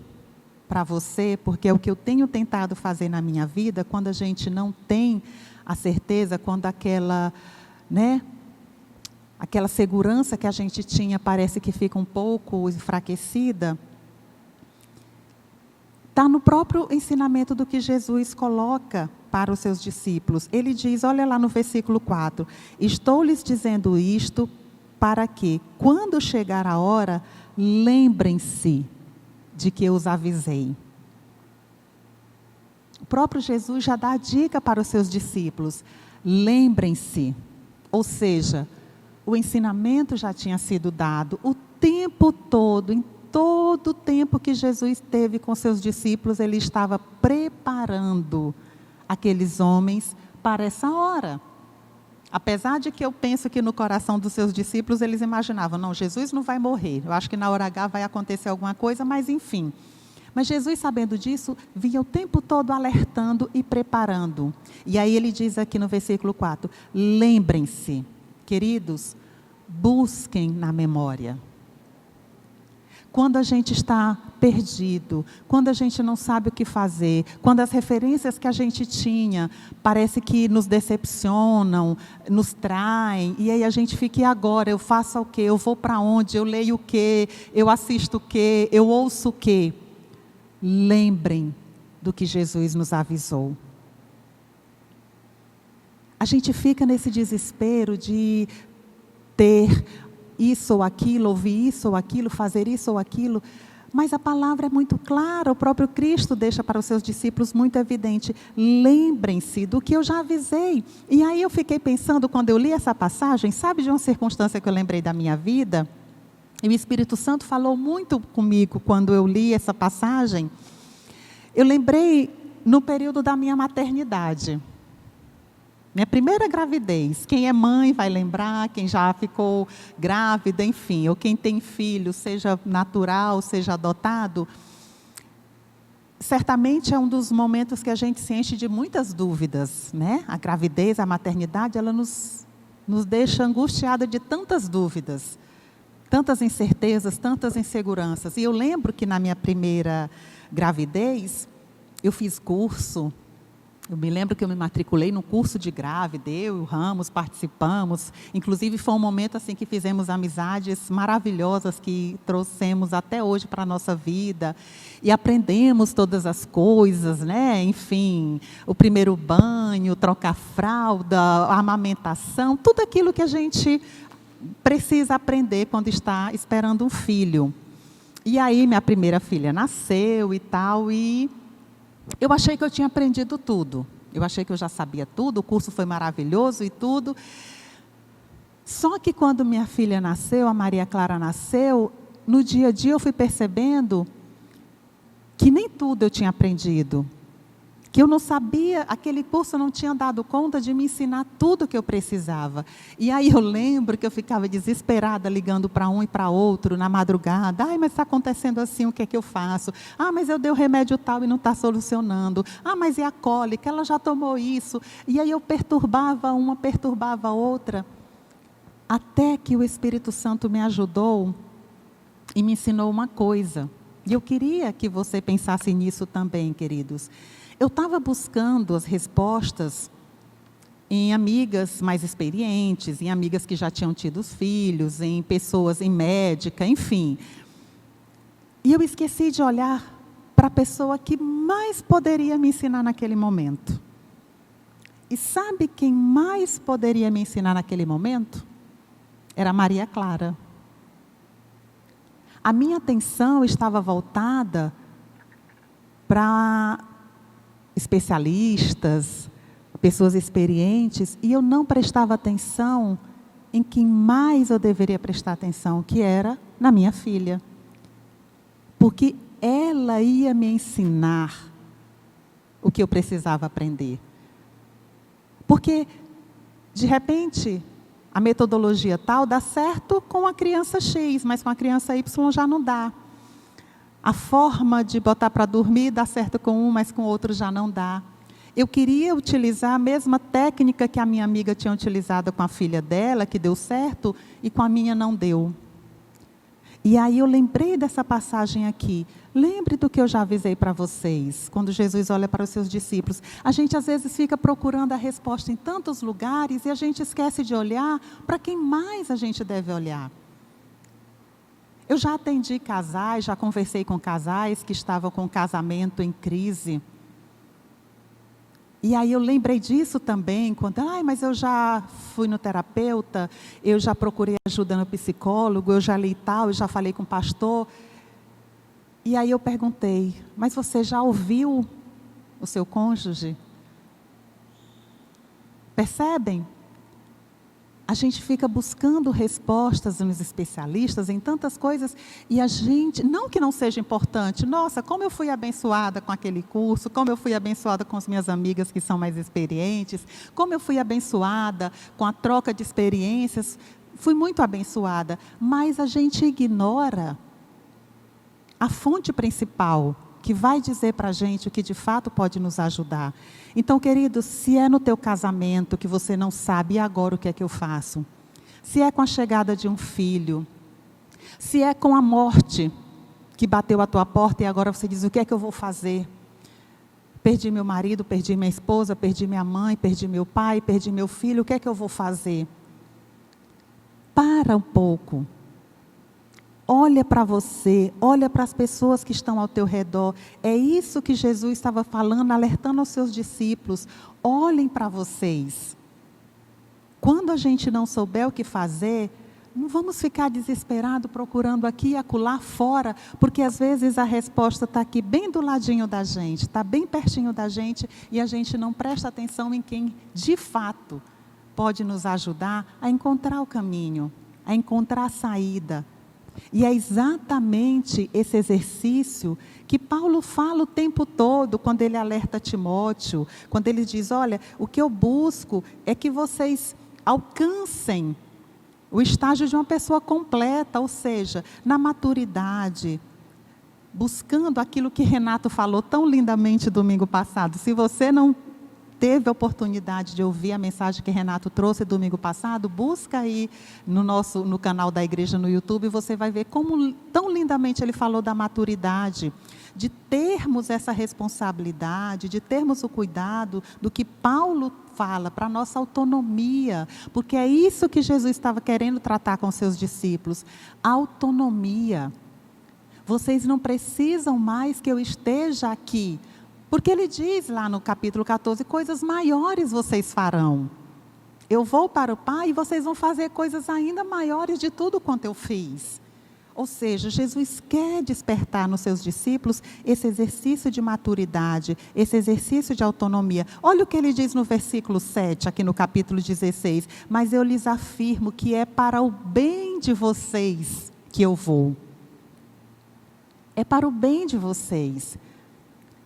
para você, porque é o que eu tenho tentado fazer na minha vida, quando a gente não tem a certeza, quando aquela segurança que a gente tinha parece que fica um pouco enfraquecida, está no próprio ensinamento do que Jesus coloca para os seus discípulos. Ele diz, olha lá no versículo 4, estou lhes dizendo isto para que, quando chegar a hora, lembrem-se de que eu os avisei. O próprio Jesus já dá a dica para os seus discípulos, lembrem-se, ou seja, o ensinamento já tinha sido dado o tempo todo, em todo o tempo que Jesus esteve com seus discípulos, ele estava preparando aqueles homens para essa hora. Apesar de que eu penso que no coração dos seus discípulos eles imaginavam, não, Jesus não vai morrer, eu acho que na hora H vai acontecer alguma coisa, mas enfim. Mas Jesus, sabendo disso, vinha o tempo todo alertando e preparando. E aí ele diz aqui no versículo 4, lembrem-se, queridos, busquem na memória. Quando a gente está perdido, quando a gente não sabe o que fazer, quando as referências que a gente tinha parece que nos decepcionam, nos traem, e aí a gente fica, e agora? Eu faço o quê? Eu vou para onde? Eu leio o quê? Eu assisto o quê? Eu ouço o quê? Lembrem do que Jesus nos avisou. A gente fica nesse desespero de ter isso ou aquilo, ouvir isso ou aquilo, fazer isso ou aquilo, mas a palavra é muito clara, o próprio Cristo deixa para os seus discípulos muito evidente, lembrem-se do que eu já avisei. E aí eu fiquei pensando, quando eu li essa passagem, sabe de uma circunstância que eu lembrei da minha vida? E o Espírito Santo falou muito comigo quando eu li essa passagem. Eu lembrei no período da minha maternidade. Minha primeira gravidez, quem é mãe vai lembrar, quem já ficou grávida, enfim, ou quem tem filho, seja natural, seja adotado, certamente é um dos momentos que a gente se enche de muitas dúvidas, né? A gravidez, a maternidade, ela nos deixa angustiada de tantas dúvidas, tantas incertezas, tantas inseguranças. E eu lembro que na minha primeira gravidez, eu fiz curso. Eu me lembro que eu me matriculei num curso de grávida, eu e o Ramos participamos, inclusive foi um momento assim que fizemos amizades maravilhosas que trouxemos até hoje para a nossa vida e aprendemos todas as coisas, né? Enfim, o primeiro banho, trocar fralda, a amamentação, tudo aquilo que a gente precisa aprender quando está esperando um filho. E aí minha primeira filha nasceu e tal, e eu achei que eu tinha aprendido tudo. Eu achei que eu já sabia tudo, o curso foi maravilhoso e tudo. Só que quando minha filha nasceu, a Maria Clara nasceu, no dia a dia eu fui percebendo que nem tudo eu tinha aprendido. Que eu não sabia, aquele curso não tinha dado conta de me ensinar tudo o que eu precisava. E aí eu lembro que eu ficava desesperada, ligando para um e para outro na madrugada. Ai, mas está acontecendo assim, o que é que eu faço? Ah, mas eu dei o remédio tal e não está solucionando. Ah, mas e a cólica? Ela já tomou isso. E aí eu perturbava uma, perturbava a outra. Até que o Espírito Santo me ajudou e me ensinou uma coisa. E eu queria que você pensasse nisso também, queridos. Eu estava buscando as respostas em amigas mais experientes, em amigas que já tinham tido filhos, em pessoas, em médica, enfim. E eu esqueci de olhar para a pessoa que mais poderia me ensinar naquele momento. E sabe quem mais poderia me ensinar naquele momento? Era Maria Clara. A minha atenção estava voltada para especialistas, pessoas experientes, e eu não prestava atenção em quem mais eu deveria prestar atenção, que era na minha filha. Porque ela ia me ensinar o que eu precisava aprender. Porque, de repente, a metodologia tal dá certo com a criança X, mas com a criança Y já não dá. A forma de botar para dormir dá certo com um, mas com o outro já não dá. Eu queria utilizar a mesma técnica que a minha amiga tinha utilizado com a filha dela, que deu certo, e com a minha não deu. E aí eu lembrei dessa passagem aqui. Lembre do que eu já avisei para vocês, quando Jesus olha para os seus discípulos. A gente às vezes fica procurando a resposta em tantos lugares e a gente esquece de olhar para quem mais a gente deve olhar. Eu já atendi casais, já conversei com casais que estavam com o casamento em crise. E aí eu lembrei disso também, quando, mas eu já fui no terapeuta, eu já procurei ajuda no psicólogo, eu já li tal, eu já falei com o pastor. E aí eu perguntei, mas você já ouviu o seu cônjuge? Percebem? A gente fica buscando respostas nos especialistas, em tantas coisas, e a gente, não que não seja importante, nossa, como eu fui abençoada com aquele curso, como eu fui abençoada com as minhas amigas que são mais experientes, como eu fui abençoada com a troca de experiências, fui muito abençoada, mas a gente ignora a fonte principal, que vai dizer para a gente o que de fato pode nos ajudar. Então, querido, se é no teu casamento que você não sabe, e agora o que é que eu faço? Se é com a chegada de um filho, se é com a morte que bateu a tua porta e agora você diz, o que é que eu vou fazer? Perdi meu marido, perdi minha esposa, perdi minha mãe, perdi meu pai, perdi meu filho, o que é que eu vou fazer? Para um pouco. Olha para você, olha para as pessoas que estão ao teu redor. É isso que Jesus estava falando, alertando aos seus discípulos. Olhem para vocês. Quando a gente não souber o que fazer, não vamos ficar desesperados procurando aqui e acolá fora, porque às vezes a resposta está aqui bem do ladinho da gente, está bem pertinho da gente e a gente não presta atenção em quem de fato pode nos ajudar a encontrar o caminho, a encontrar a saída. E é exatamente esse exercício que Paulo fala o tempo todo, quando ele alerta Timóteo, quando ele diz, olha, o que eu busco é que vocês alcancem o estágio de uma pessoa completa, ou seja, na maturidade, buscando aquilo que Renato falou tão lindamente domingo passado. Se você não teve a oportunidade de ouvir a mensagem que Renato trouxe domingo passado, busca aí no canal da igreja no YouTube, e você vai ver como tão lindamente ele falou da maturidade, de termos essa responsabilidade, de termos o cuidado do que Paulo fala para a nossa autonomia, porque é isso que Jesus estava querendo tratar com seus discípulos, autonomia. Vocês não precisam mais que eu esteja aqui, porque ele diz lá no capítulo 14, coisas maiores vocês farão. Eu vou para o Pai e vocês vão fazer coisas ainda maiores de tudo quanto eu fiz. Ou seja, Jesus quer despertar nos seus discípulos esse exercício de maturidade, esse exercício de autonomia. Olha o que ele diz no versículo 7, aqui no capítulo 16. Mas eu lhes afirmo que é para o bem de vocês que eu vou. É para o bem de vocês.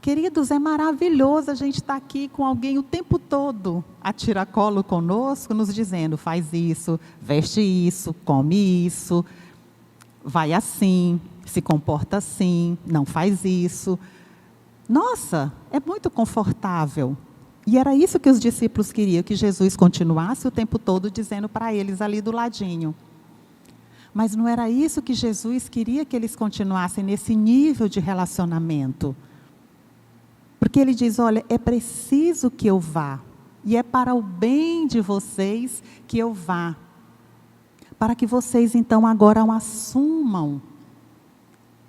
Queridos, é maravilhoso a gente estar aqui com alguém o tempo todo a tiracolo conosco, nos dizendo, faz isso, veste isso, come isso, vai assim, se comporta assim, não faz isso. Nossa, é muito confortável. E era isso que os discípulos queriam, que Jesus continuasse o tempo todo dizendo para eles ali do ladinho. Mas não era isso que Jesus queria que eles continuassem nesse nível de relacionamento. Porque ele diz, olha, é preciso que eu vá, e é para o bem de vocês que eu vá, para que vocês então agora o assumam,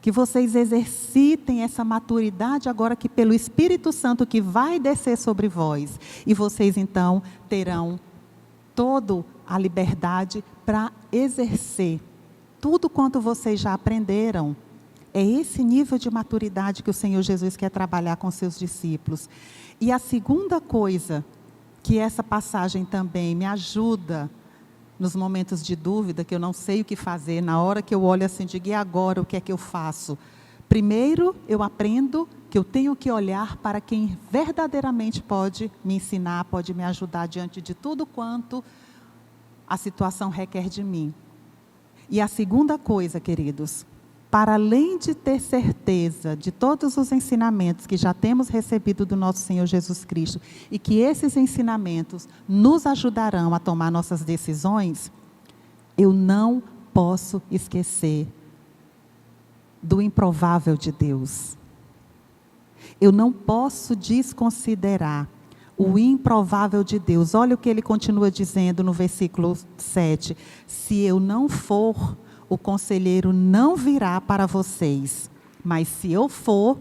que vocês exercitem essa maturidade agora que pelo Espírito Santo que vai descer sobre vós, e vocês então terão toda a liberdade para exercer tudo quanto vocês já aprenderam, É esse nível de maturidade que o Senhor Jesus quer trabalhar com seus discípulos. E a segunda coisa que essa passagem também me ajuda nos momentos de dúvida, que eu não sei o que fazer, na hora que eu olho assim, digo, e agora o que é que eu faço? Primeiro, eu aprendo que eu tenho que olhar para quem verdadeiramente pode me ensinar, pode me ajudar diante de tudo quanto a situação requer de mim. E a segunda coisa, queridos, para além de ter certeza de todos os ensinamentos que já temos recebido do nosso Senhor Jesus Cristo, e que esses ensinamentos nos ajudarão a tomar nossas decisões, eu não posso esquecer do improvável de Deus. Eu não posso desconsiderar o improvável de Deus. Olha o que ele continua dizendo no versículo 7. Se eu não for, o conselheiro não virá para vocês, mas se eu for,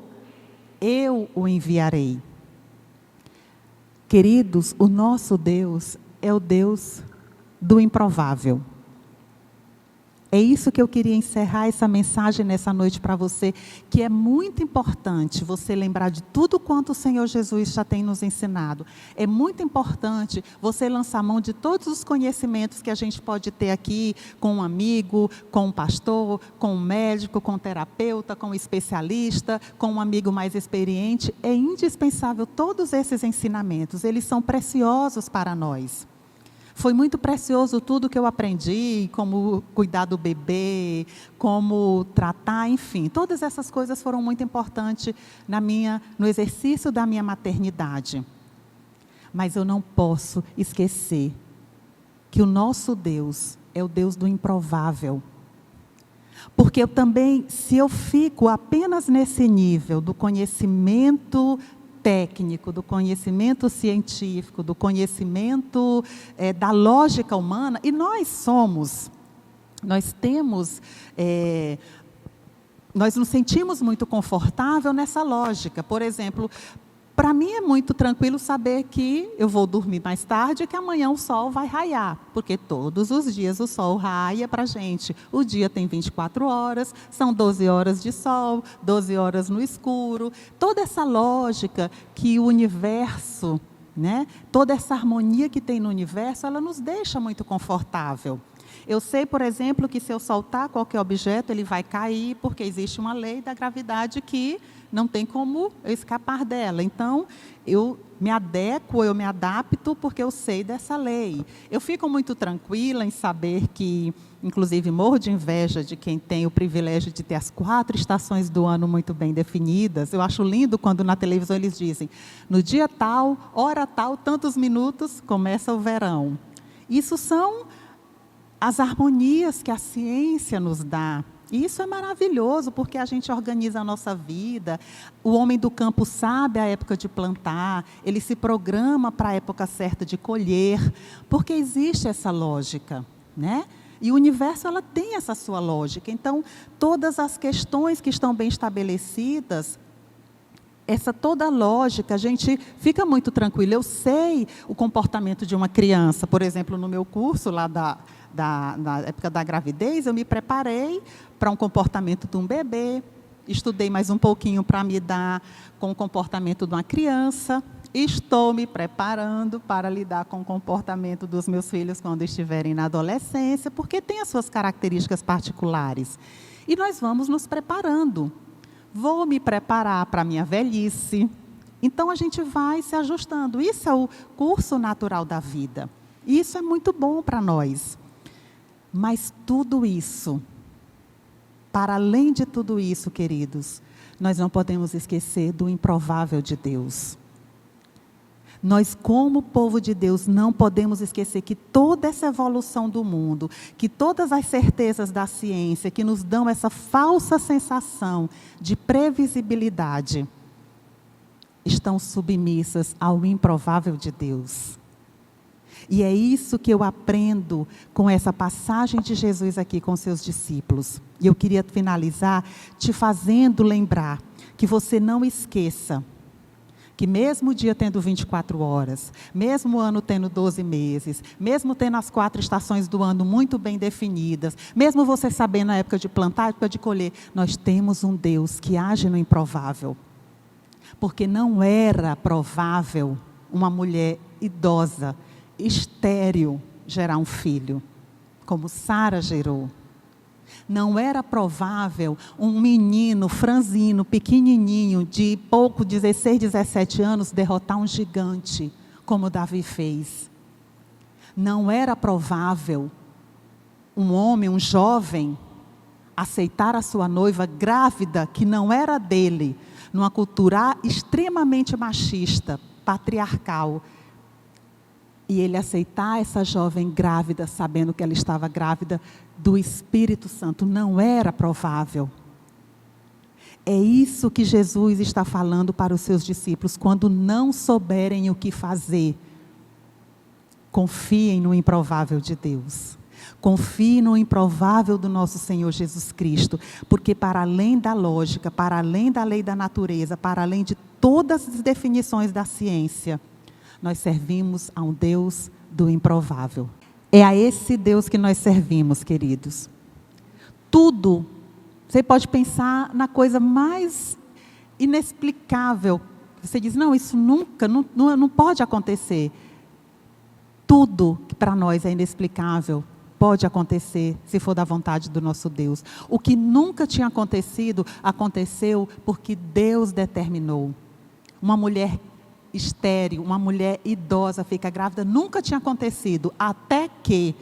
eu o enviarei. Queridos, o nosso Deus é o Deus do improvável. É isso que eu queria encerrar essa mensagem nessa noite para você, que é muito importante você lembrar de tudo quanto o Senhor Jesus já tem nos ensinado. É muito importante você lançar mão de todos os conhecimentos que a gente pode ter aqui com um amigo, com um pastor, com um médico, com um terapeuta, com um especialista, com um amigo mais experiente. É indispensável todos esses ensinamentos, eles são preciosos para nós. Foi muito precioso tudo que eu aprendi, como cuidar do bebê, como tratar, enfim. Todas essas coisas foram muito importantes no exercício da minha maternidade. Mas eu não posso esquecer que o nosso Deus é o Deus do improvável. Porque eu também, se eu fico apenas nesse nível do conhecimento técnico, do conhecimento científico, do conhecimento da lógica humana, e nós nos sentimos muito confortável nessa lógica. Por exemplo, para mim é muito tranquilo saber que eu vou dormir mais tarde e que amanhã o sol vai raiar, porque todos os dias o sol raia para a gente. O dia tem 24 horas, são 12 horas de sol, 12 horas no escuro. Toda essa lógica que o universo, toda essa harmonia que tem no universo, ela nos deixa muito confortável. Eu sei, por exemplo, que se eu soltar qualquer objeto, ele vai cair, porque existe uma lei da gravidade que não tem como eu escapar dela. Então, eu me adequo, eu me adapto, porque eu sei dessa lei. Eu fico muito tranquila em saber que, inclusive, morro de inveja de quem tem o privilégio de ter as 4 estações do ano muito bem definidas. Eu acho lindo quando na televisão eles dizem, no dia tal, hora tal, tantos minutos, começa o verão. Isso são as harmonias que a ciência nos dá. E isso é maravilhoso, porque a gente organiza a nossa vida. O homem do campo sabe a época de plantar, ele se programa para a época certa de colher, porque existe essa lógica, E o universo, ela tem essa sua lógica. Então, todas as questões que estão bem estabelecidas, toda a lógica, a gente fica muito tranquilo. Eu sei o comportamento de uma criança. Por exemplo, no meu curso lá na época da gravidez, eu me preparei para um comportamento de um bebê, estudei mais um pouquinho para me dar com o comportamento de uma criança, estou me preparando para lidar com o comportamento dos meus filhos quando estiverem na adolescência, porque tem as suas características particulares. E nós vamos nos preparando. Vou me preparar para a minha velhice. Então, a gente vai se ajustando. Isso é o curso natural da vida. Isso é muito bom para nós. Mas tudo isso, para além de tudo isso, queridos, nós não podemos esquecer do improvável de Deus. Nós, como povo de Deus, não podemos esquecer que toda essa evolução do mundo, que todas as certezas da ciência, que nos dão essa falsa sensação de previsibilidade, estão submissas ao improvável de Deus. E é isso que eu aprendo com essa passagem de Jesus aqui com seus discípulos. E eu queria finalizar te fazendo lembrar que você não esqueça que mesmo o dia tendo 24 horas, mesmo o ano tendo 12 meses, mesmo tendo as 4 estações do ano muito bem definidas, mesmo você sabendo a época de plantar, a época de colher, nós temos um Deus que age no improvável. Porque não era provável uma mulher idosa, estéril, gerar um filho, como Sara gerou. Não era provável um menino franzino, pequenininho, de pouco, 16, 17 anos, derrotar um gigante, como Davi fez. Não era provável um homem, um jovem, aceitar a sua noiva grávida, que não era dele, numa cultura extremamente machista, patriarcal, e ele aceitar essa jovem grávida, sabendo que ela estava grávida do Espírito Santo. Não era provável. É isso que Jesus está falando para os seus discípulos. Quando não souberem o que fazer, confiem no improvável de Deus. Confie no improvável do nosso Senhor Jesus Cristo. Porque para além da lógica, para além da lei da natureza, para além de todas as definições da ciência, nós servimos a um Deus do improvável. É a esse Deus que nós servimos, queridos. Tudo, você pode pensar na coisa mais inexplicável. Você diz, não, isso nunca, não pode acontecer. Tudo que para nós é inexplicável pode acontecer se for da vontade do nosso Deus. O que nunca tinha acontecido, aconteceu porque Deus determinou. Uma mulher estéril, uma mulher idosa fica grávida, nunca tinha acontecido, até que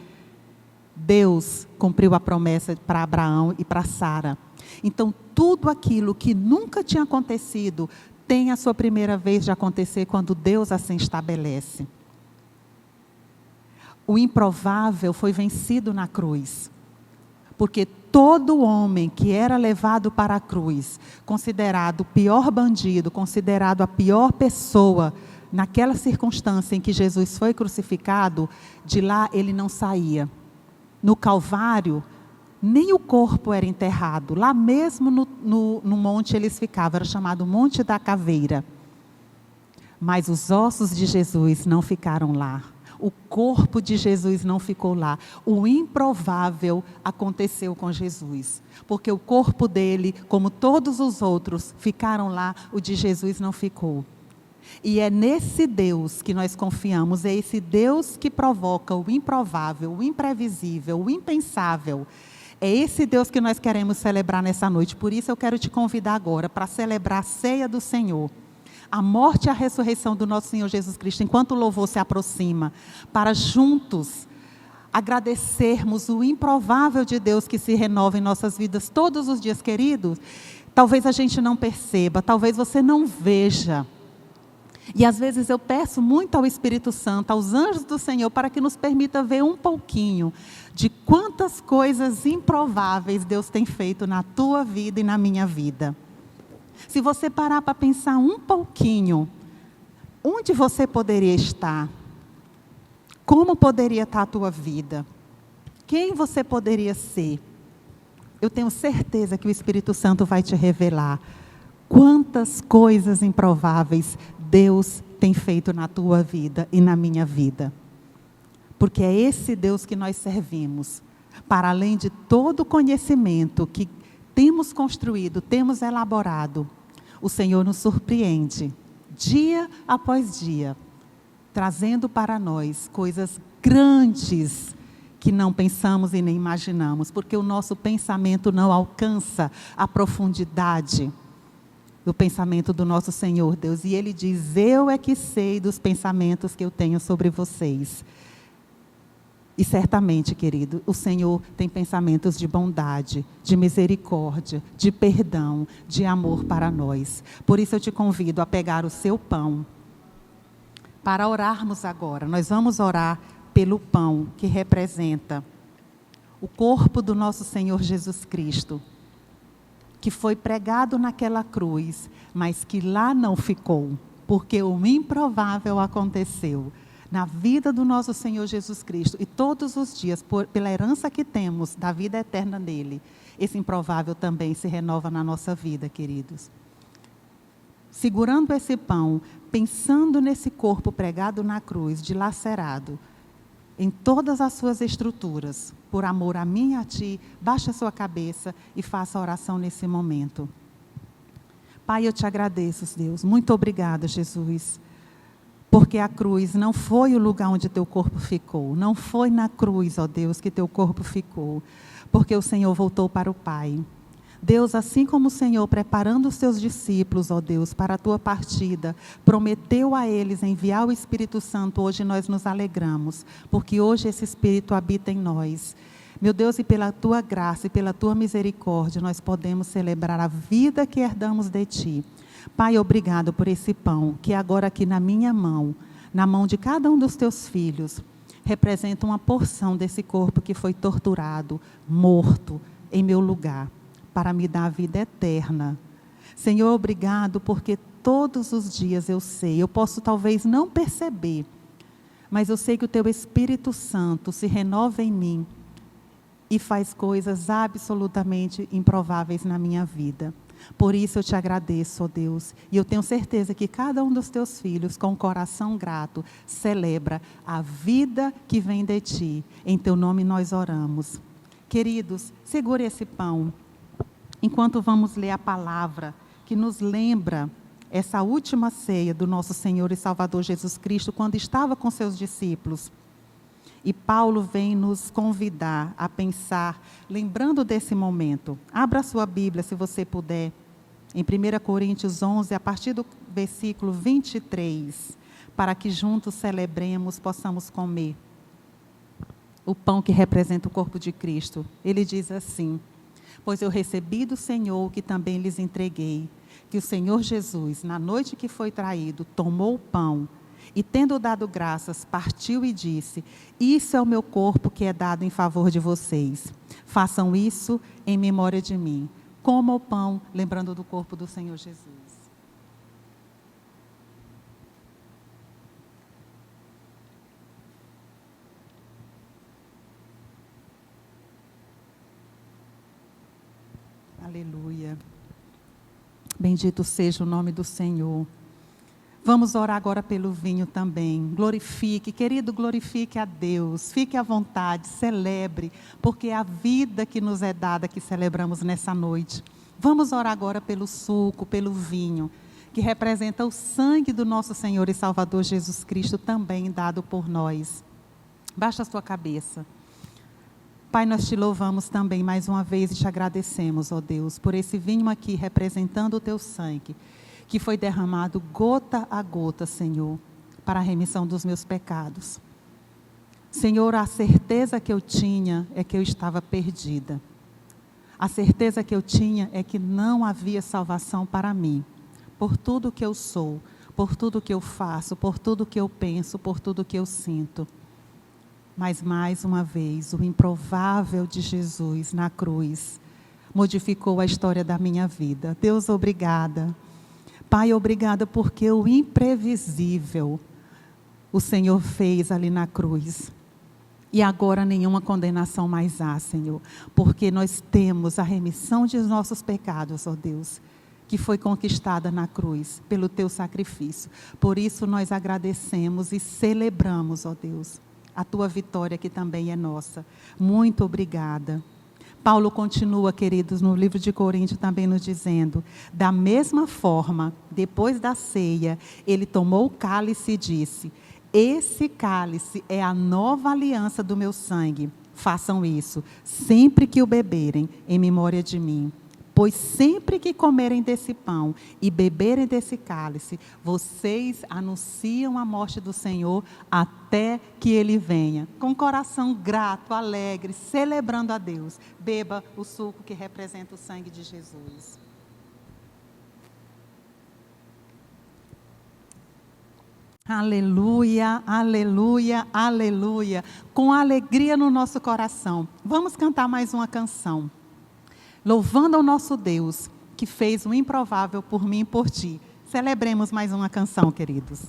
Deus cumpriu a promessa para Abraão e para Sara. Então, tudo aquilo que nunca tinha acontecido, tem a sua primeira vez de acontecer quando Deus assim estabelece. O improvável foi vencido na cruz, porque todo homem que era levado para a cruz, considerado o pior bandido, considerado a pior pessoa, naquela circunstância em que Jesus foi crucificado, de lá ele não saía. No Calvário, nem o corpo era enterrado. Lá mesmo no monte eles ficavam, era chamado Monte da Caveira. Mas os ossos de Jesus não ficaram lá. O corpo de Jesus não ficou lá. O improvável aconteceu com Jesus. Porque o corpo dele, como todos os outros, ficaram lá, o de Jesus não ficou. E é nesse Deus que nós confiamos, é esse Deus que provoca o improvável, o imprevisível, o impensável. É esse Deus que nós queremos celebrar nessa noite. Por isso eu quero te convidar agora para celebrar a ceia do Senhor. A morte e a ressurreição do nosso Senhor Jesus Cristo, enquanto o louvor se aproxima, para juntos agradecermos o improvável de Deus que se renova em nossas vidas todos os dias, queridos. Talvez a gente não perceba, talvez você não veja. E às vezes eu peço muito ao Espírito Santo, aos anjos do Senhor, para que nos permita ver um pouquinho de quantas coisas improváveis Deus tem feito na tua vida e na minha vida. Se você parar para pensar um pouquinho, onde você poderia estar? Como poderia estar a tua vida? Quem você poderia ser? Eu tenho certeza que o Espírito Santo vai te revelar quantas coisas improváveis Deus tem feito na tua vida e na minha vida. Porque é esse Deus que nós servimos, para além de todo o conhecimento que temos construído, temos elaborado, o Senhor nos surpreende, dia após dia, trazendo para nós coisas grandes que não pensamos e nem imaginamos, porque o nosso pensamento não alcança a profundidade do pensamento do nosso Senhor Deus. E Ele diz, eu é que sei dos pensamentos que eu tenho sobre vocês. E certamente, querido, o Senhor tem pensamentos de bondade, de misericórdia, de perdão, de amor para nós. Por isso eu te convido a pegar o seu pão, para orarmos agora. Nós vamos orar pelo pão que representa o corpo do nosso Senhor Jesus Cristo, que foi pregado naquela cruz, mas que lá não ficou, porque o improvável aconteceu na vida do nosso Senhor Jesus Cristo. E todos os dias, pela herança que temos da vida eterna nele, esse improvável também se renova na nossa vida, queridos. segurando esse pão, pensando nesse corpo pregado na cruz, dilacerado, em todas as suas estruturas, por amor a mim e a ti, baixe a sua cabeça e faça a oração nesse momento. Pai, eu te agradeço, Deus. Muito obrigada, Jesus. Porque a cruz não foi o lugar onde teu corpo ficou. Não foi na cruz, ó Deus, que teu corpo ficou. Porque o Senhor voltou para o Pai. Deus, assim como o Senhor, preparando os teus discípulos, ó Deus, para a tua partida, prometeu a eles enviar o Espírito Santo, hoje nós nos alegramos, porque hoje esse Espírito habita em nós. Meu Deus, e pela tua graça e pela tua misericórdia, nós podemos celebrar a vida que herdamos de ti. Pai, obrigado por esse pão, que agora aqui na minha mão, na mão de cada um dos teus filhos, representa uma porção desse corpo que foi torturado, morto, em meu lugar, para me dar a vida eterna. Senhor, obrigado, porque todos os dias eu sei, eu posso talvez não perceber, mas eu sei que o teu Espírito Santo se renova em mim e faz coisas absolutamente improváveis na minha vida. Por isso eu te agradeço, ó Deus, e eu tenho certeza que cada um dos teus filhos, com o coração grato, celebra a vida que vem de ti. Em teu nome nós oramos. Queridos, segure esse pão, enquanto vamos ler a palavra que nos lembra essa última ceia do nosso Senhor e Salvador Jesus Cristo, quando estava com seus discípulos. E Paulo vem nos convidar a pensar, lembrando desse momento. Abra sua Bíblia, se você puder, em 1 Coríntios 11, a partir do versículo 23, para que juntos celebremos, possamos comer o pão que representa o corpo de Cristo. Ele diz assim: pois eu recebi do Senhor o que também lhes entreguei, que o Senhor Jesus, na noite que foi traído, tomou o pão, e tendo dado graças, partiu e disse: isso é o meu corpo que é dado em favor de vocês. Façam isso em memória de mim. Coma o pão, lembrando do corpo do Senhor Jesus. Aleluia. Bendito seja o nome do Senhor. Vamos orar agora pelo vinho também. Glorifique, querido, glorifique a Deus. Fique à vontade, celebre, porque é a vida que nos é dada que celebramos nessa noite. Vamos orar agora pelo suco, pelo vinho, que representa o sangue do nosso Senhor e Salvador Jesus Cristo, também dado por nós. Baixa a sua cabeça. Pai, nós te louvamos também mais uma vez e te agradecemos, ó Deus, por esse vinho aqui representando o teu sangue, que foi derramado gota a gota, Senhor, para a remissão dos meus pecados. Senhor, a certeza que eu tinha é que eu estava perdida. A certeza que eu tinha é que não havia salvação para mim, por tudo que eu sou, por tudo que eu faço, por tudo que eu penso, por tudo que eu sinto. Mas mais uma vez, o improvável de Jesus na cruz modificou a história da minha vida. Deus, obrigada. Pai, obrigada porque o imprevisível o Senhor fez ali na cruz. E agora nenhuma condenação mais há, Senhor, porque nós temos a remissão de nossos pecados, ó Deus, que foi conquistada na cruz pelo teu sacrifício. Por isso nós agradecemos e celebramos, ó Deus, a tua vitória que também é nossa. Muito obrigada. Paulo continua, queridos, no livro de Coríntios também nos dizendo: da mesma forma, depois da ceia, ele tomou o cálice e disse: esse cálice é a nova aliança do meu sangue. Façam isso, sempre que o beberem, em memória de mim. Pois sempre que comerem desse pão e beberem desse cálice, vocês anunciam a morte do Senhor até que Ele venha. Com coração grato, alegre, celebrando a Deus, beba o suco que representa o sangue de Jesus. Aleluia, aleluia, aleluia. Com alegria no nosso coração. Vamos cantar mais uma canção. Louvando ao nosso Deus, que fez o improvável por mim e por ti. Celebremos mais uma canção, queridos.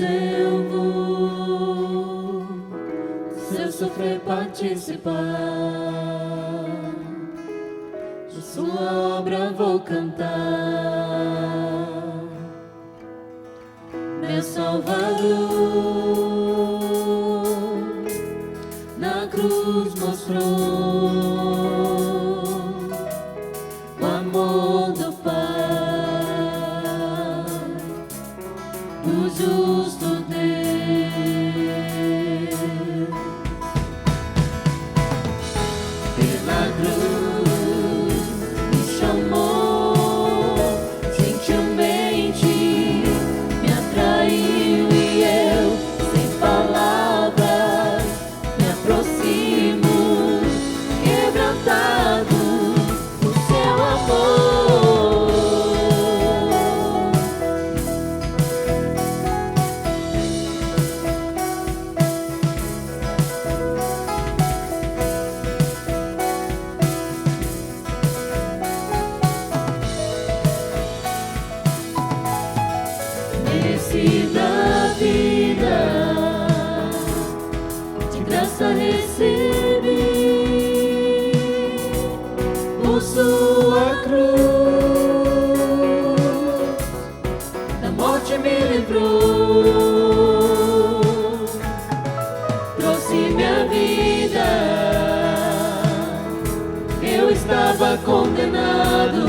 eu vou do seu sofrer participar, de sua obra vou cantar. Meu Salvador na cruz mostrou o amor do Pai, do justo Deus. Pela cruz me chamou, gentilmente me atraiu e eu, sem palavras, me aproximo, quebrantado do seu amor. Nesse da vida, de graça recebi, por sua cruz, da morte me livrou, trouxe minha vida. Eu estava condenado,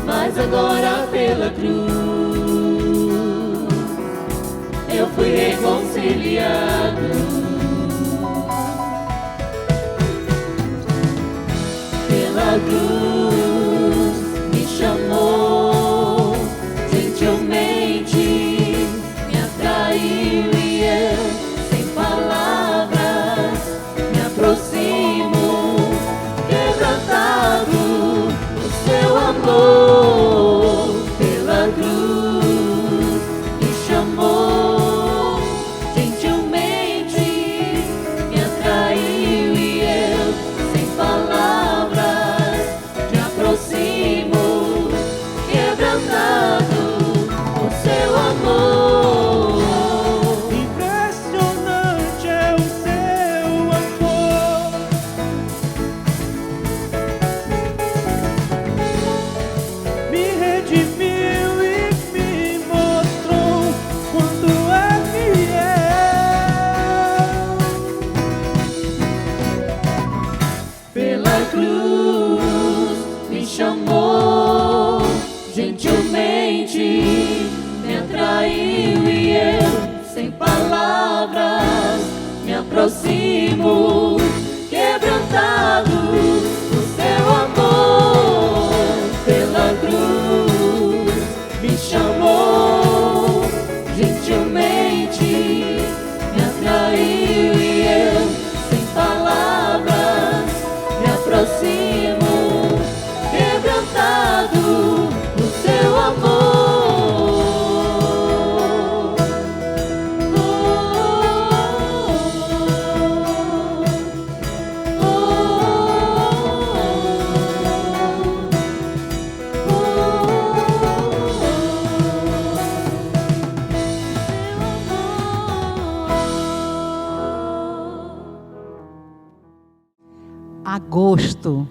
mas agora pela cruz eu fui reconciliado. Pela cruz me chamou, gentilmente me atraiu e eu, sem palavras, me aproximo, quebrantado do seu amor. Pela cruz me chamou, gentilmente me atraiu e eu, sem palavras, me aproximo, quebrantado do seu amor. Impressionante é o seu amor. Me redimiu e me mostrou quanto é fiel. Pela cruz me chamou, gentilmente me atraiu e eu, sem palavras, me aproximo, quebrantado do seu amor. Pela cruz me chamou, gentilmente me atraiu e eu, sem palavras, me aproximo, quebrantado do seu amor. Agosto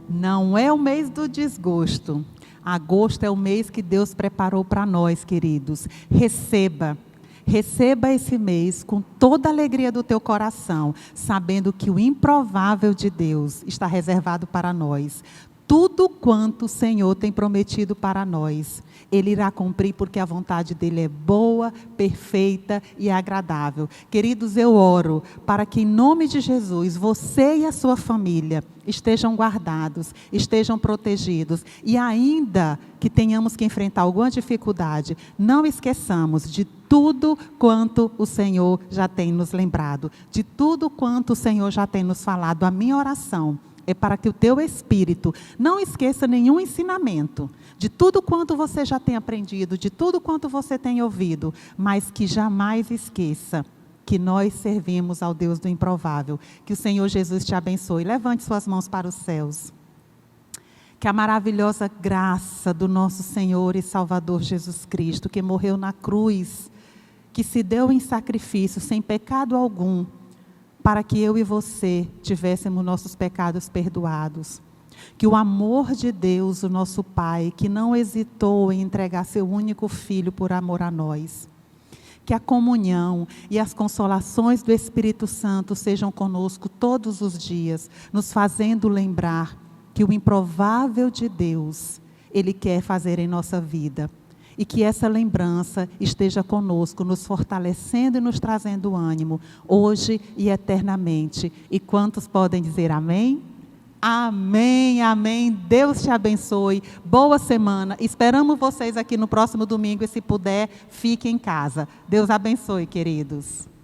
não é o mês do desgosto. Agosto é o mês que Deus preparou para nós, queridos. Receba esse mês com toda a alegria do teu coração, sabendo que o improvável de Deus está reservado para nós. Tudo quanto o Senhor tem prometido para nós, Ele irá cumprir, porque a vontade dEle é boa, perfeita e agradável. Queridos, eu oro para que, em nome de Jesus, você e a sua família estejam guardados, estejam protegidos. E ainda que tenhamos que enfrentar alguma dificuldade, não esqueçamos de tudo quanto o Senhor já tem nos lembrado, de tudo quanto o Senhor já tem nos falado. A minha oração é para que o teu espírito não esqueça nenhum ensinamento, de tudo quanto você já tem aprendido, de tudo quanto você tem ouvido, mas que jamais esqueça que nós servimos ao Deus do improvável. Que o Senhor Jesus te abençoe. Levante suas mãos para os céus. Que a maravilhosa graça do nosso Senhor e Salvador Jesus Cristo, que morreu na cruz, que se deu em sacrifício sem pecado algum, para que eu e você tivéssemos nossos pecados perdoados. Que o amor de Deus, o nosso Pai, que não hesitou em entregar seu único Filho por amor a nós. Que a comunhão e as consolações do Espírito Santo sejam conosco todos os dias, nos fazendo lembrar que o improvável de Deus, Ele quer fazer em nossa vida. E que essa lembrança esteja conosco, nos fortalecendo e nos trazendo ânimo, hoje e eternamente. E quantos podem dizer amém? Amém, amém. Deus te abençoe. Boa semana. Esperamos vocês aqui no próximo domingo e se puder, fique em casa. Deus abençoe, queridos.